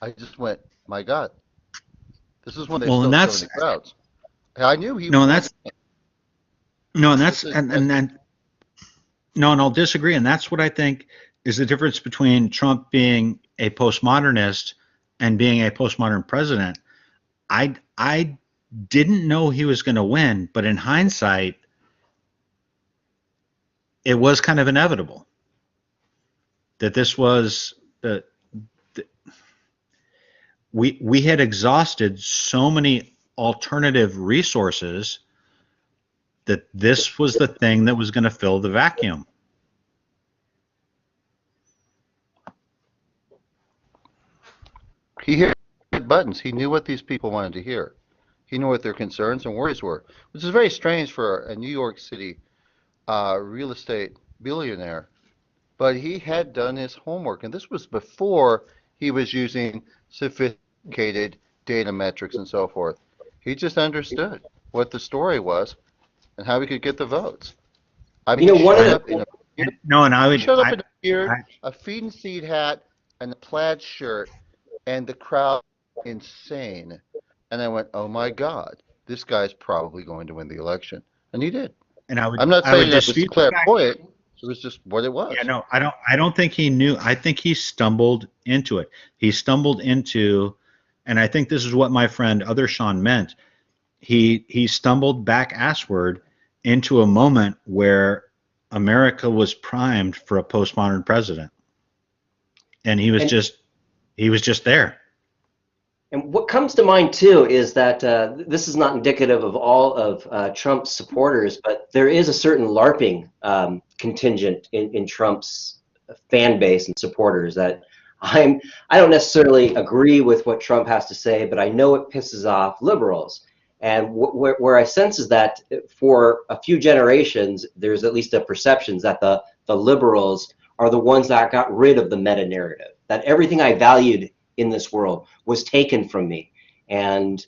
I just went, my God. This is when they still show in the crowds. I knew he was. No, and I'll disagree. And that's what I think is the difference between Trump being a postmodernist and being a postmodern president. I didn't know he was going to win, but in hindsight, it was kind of inevitable that this was we had exhausted so many alternative resources that this was the thing that was going to fill the vacuum. He hit buttons. He knew what these people wanted to hear. He knew what their concerns and worries were, which is very strange for a New York City real estate billionaire. But he had done his homework, and this was before he was using sophisticated data metrics and so forth. He just understood what the story was and how he could get the votes. I mean, he showed up in a beard, a feed and seed hat, and a plaid shirt, and the crowd insane. And I went, oh my God, this guy's probably going to win the election. And he did. And I'm not saying that was clairvoyant. It was just what it was. Yeah, no, I don't think he knew. I think he stumbled into it. He stumbled into, and I think this is what my friend Other Sean meant. He stumbled back assward into a moment where America was primed for a postmodern president. And he was just there. And what comes to mind too is that this is not indicative of all of Trump's supporters, but there is a certain LARPing contingent in Trump's fan base and supporters that I don't necessarily agree with what Trump has to say, but I know it pisses off liberals. And where I sense is that for a few generations, there's at least a perception that the liberals are the ones that got rid of the meta narrative, that everything I valued in this world was taken from me. And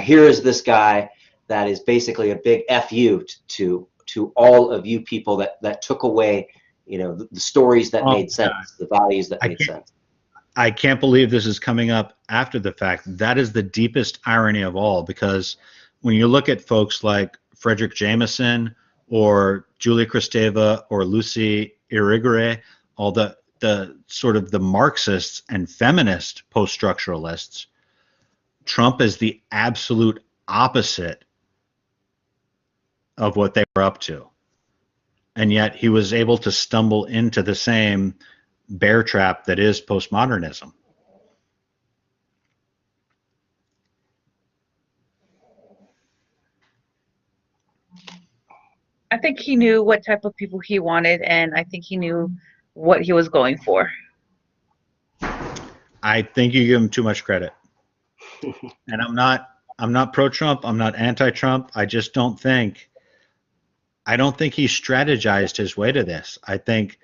here is this guy that is basically a big F you to to all of you people that took away, you know, the stories that made sense, the values that made sense. I can't believe this is coming up after the fact. That is the deepest irony of all, because when you look at folks like Frederick Jameson or Julia Kristeva or Lucy Irigaray, all the sort of the Marxists and feminist post-structuralists, Trump is the absolute opposite of what they were up to. And yet he was able to stumble into the same bear trap that is postmodernism. I think he knew what type of people he wanted, and I think he knew what he was going for. I think you give him too much credit. And I'm not pro-Trump, I'm not anti-Trump. I just don't think he strategized his way to this. I think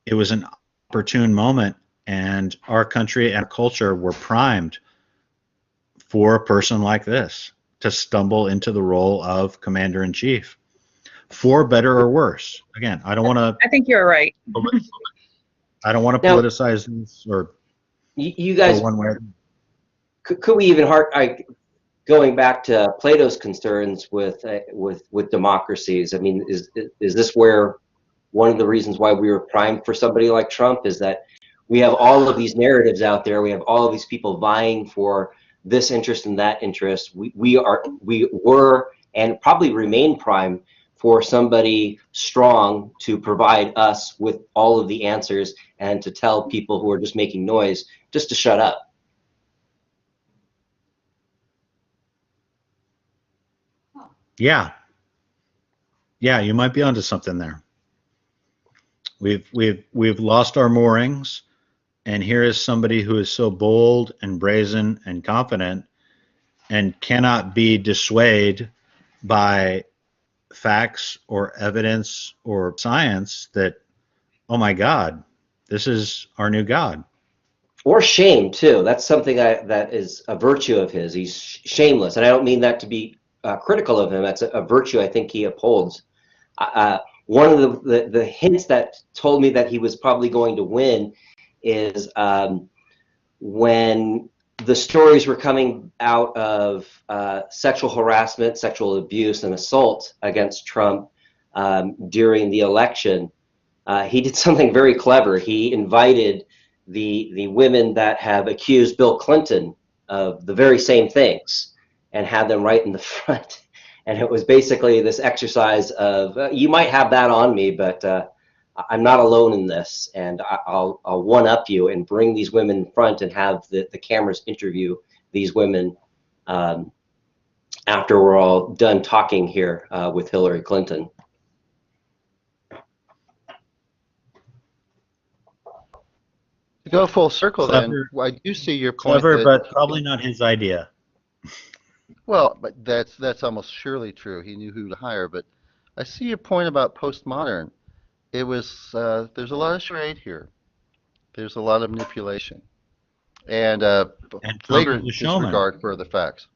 it was an opportune moment, and our country and culture were primed for a person like this to stumble into the role of commander-in-chief, for better or worse. Again, I don't want to. I think you're right. I don't want to politicize this or you guys. Go one way. Could we even going back to Plato's concerns with democracies? I mean, is this where one of the reasons why we were primed for somebody like Trump is that we have all of these narratives out there. We have all of these people vying for this interest and that interest. We were and probably remain primed for somebody strong to provide us with all of the answers and to tell people who are just making noise just to shut up. Yeah, you might be onto something there. We've lost our moorings, and here is somebody who is so bold and brazen and confident and cannot be dissuaded by facts or evidence or science that, oh my God, this is our new God. Or shame too. That's something that is a virtue of his. He's shameless, and I don't mean that to be critical of him. That's a virtue I think he upholds. One of the hints that told me that he was probably going to win is when the stories were coming out of sexual harassment, sexual abuse, and assault against Trump during the election. He did something very clever. He invited the women that have accused Bill Clinton of the very same things and had them right in the front. And it was basically this exercise of, you might have that on me, but I'm not alone in this, and I'll one-up you and bring these women in front and have the cameras interview these women after we're all done talking here with Hillary Clinton. To go full circle, Clever. then, I do see your point. Clever, but probably not his idea. Well, but that's almost surely true. He knew who to hire. But I see your point about postmodern. It was there's a lot of charade here. There's a lot of manipulation and flagrant disregard for the facts.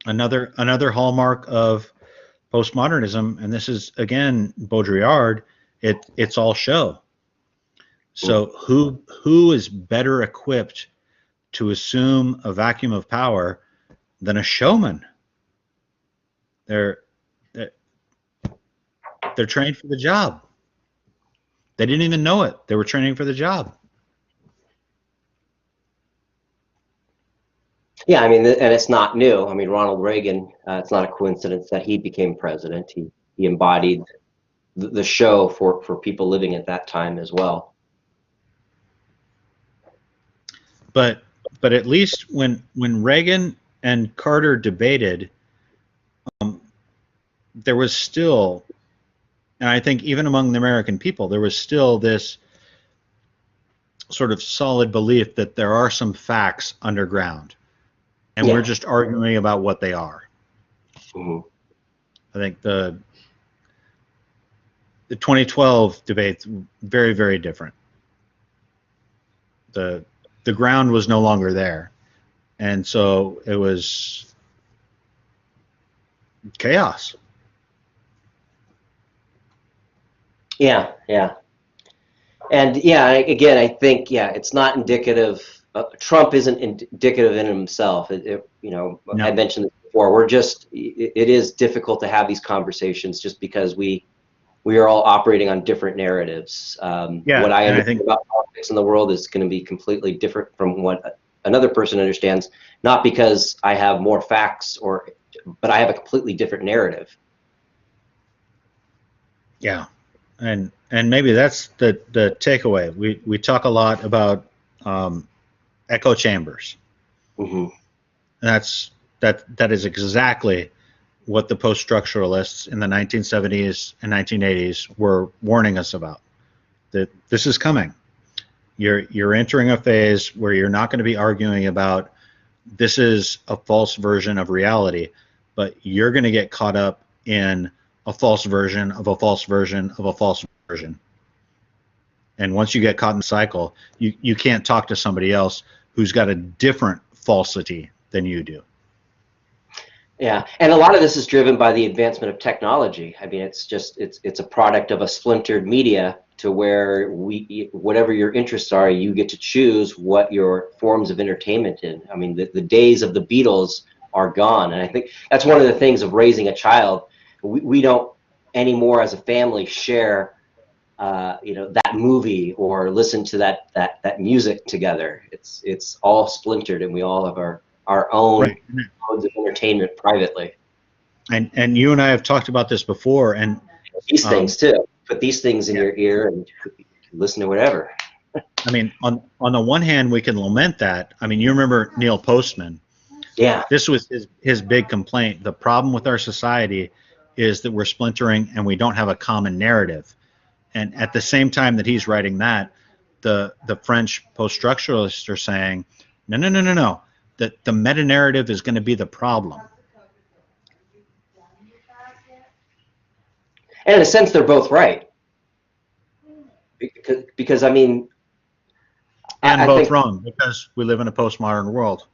Another hallmark of postmodernism, and this is again Baudrillard. It's all show. So who is better equipped to assume a vacuum of power than a showman? They're trained for the job. They didn't even know it. They were training for the job. Yeah, I mean, and it's not new. I mean, Ronald Reagan, it's not a coincidence that he became president. He embodied the show for people living at that time as well. But at least when Reagan and Carter debated, there was still, and I think even among the American people, there was still this sort of solid belief that there are some facts underground, and we're just arguing about what they are. Mm-hmm. I think the 2012 debate's very, very different. The ground was no longer there, and so it was chaos. Yeah, yeah. And yeah, again, I think, yeah, it's not indicative. Trump isn't indicative in himself. You know, No. I mentioned this before. It is difficult to have these conversations just because we are all operating on different narratives. Yeah, What I and I understand think about politics in the world is going to be completely different from what another person understands, not because I have more facts but I have a completely different narrative. yeah, and maybe that's the takeaway. We talk a lot about echo chambers. Mm-hmm. And that is exactly what the post-structuralists in the 1970s and 1980s were warning us about. That this is coming. You're entering a phase where you're not going to be arguing about this is a false version of reality, but you're going to get caught up in a false version of a false version of a false version. And once you get caught in the cycle, you can't talk to somebody else who's got a different falsity than you do. Yeah, and a lot of this is driven by the advancement of technology. I mean, it's a product of a splintered media to where whatever your interests are, you get to choose what your forms of entertainment in. I mean, the days of the Beatles are gone, and I think that's one of the things of raising a child. We don't anymore as a family share, that movie or listen to that music together. It's all splintered, and we all have our own Right. modes of entertainment privately. And you and I have talked about this before, and these things too. Put these things in your ear and listen to whatever. I mean, on the one hand, we can lament that. I mean, you remember Neil Postman. Yeah. This was his big complaint. The problem with our society is that we're splintering and we don't have a common narrative. And at the same time that he's writing that, the French post-structuralists are saying, no. That the meta-narrative is going to be the problem. And in a sense, they're both right. Because I mean, and I both think, wrong because we live in a postmodern world.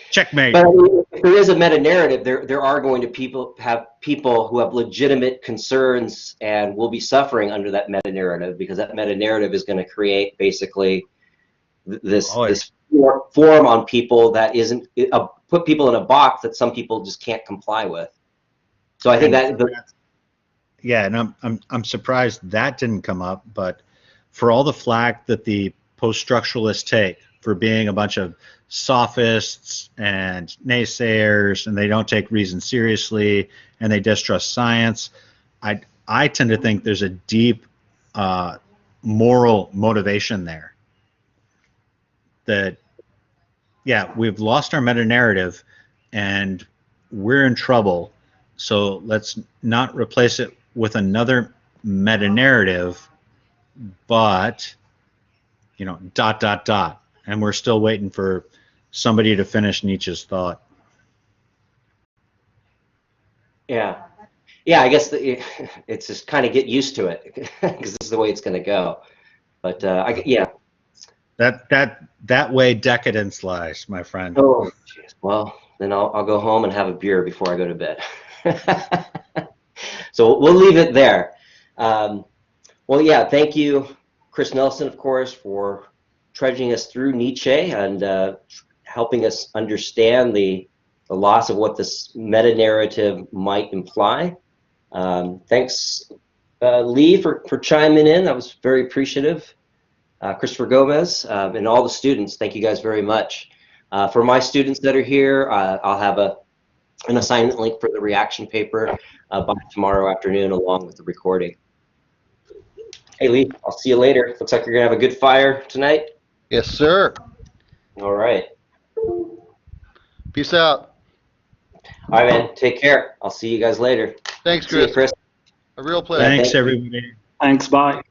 Checkmate. But I mean, if there is a meta narrative, there are going to have people who have legitimate concerns and will be suffering under that meta narrative, because that meta narrative is going to create basically this form on people that isn't put people in a box that some people just can't comply with. So I think yeah, and I'm surprised that didn't come up, but for all the flack that the post-structuralists take for being a bunch of sophists and naysayers, and they don't take reason seriously, and they distrust science, I tend to think there's a deep moral motivation there. That, yeah, we've lost our meta-narrative, and we're in trouble, so let's not replace it with another meta-narrative, but, dot, dot, dot. And we're still waiting for somebody to finish Nietzsche's thought. Yeah. Yeah, I guess it's just kind of get used to it, because this is the way it's going to go. But yeah. That way decadence lies, my friend. Oh, geez. Well, then I'll go home and have a beer before I go to bed. So we'll leave it there. Well, yeah, thank you, Chris Nelson, of course, for trudging us through Nietzsche and helping us understand the loss of what this meta-narrative might imply. Thanks, Lee, for chiming in. I was very appreciative. Christopher Gomez, and all the students, thank you guys very much. For my students that are here, I'll have an assignment link for the reaction paper by tomorrow afternoon, along with the recording. Hey, Lee, I'll see you later. Looks like you're going to have a good fire tonight. Yes, sir. All right. Peace out. All right, man. Take care. I'll see you guys later. Thanks, See you, Chris. Chris. A real pleasure. Thanks, everybody. Thanks, bye.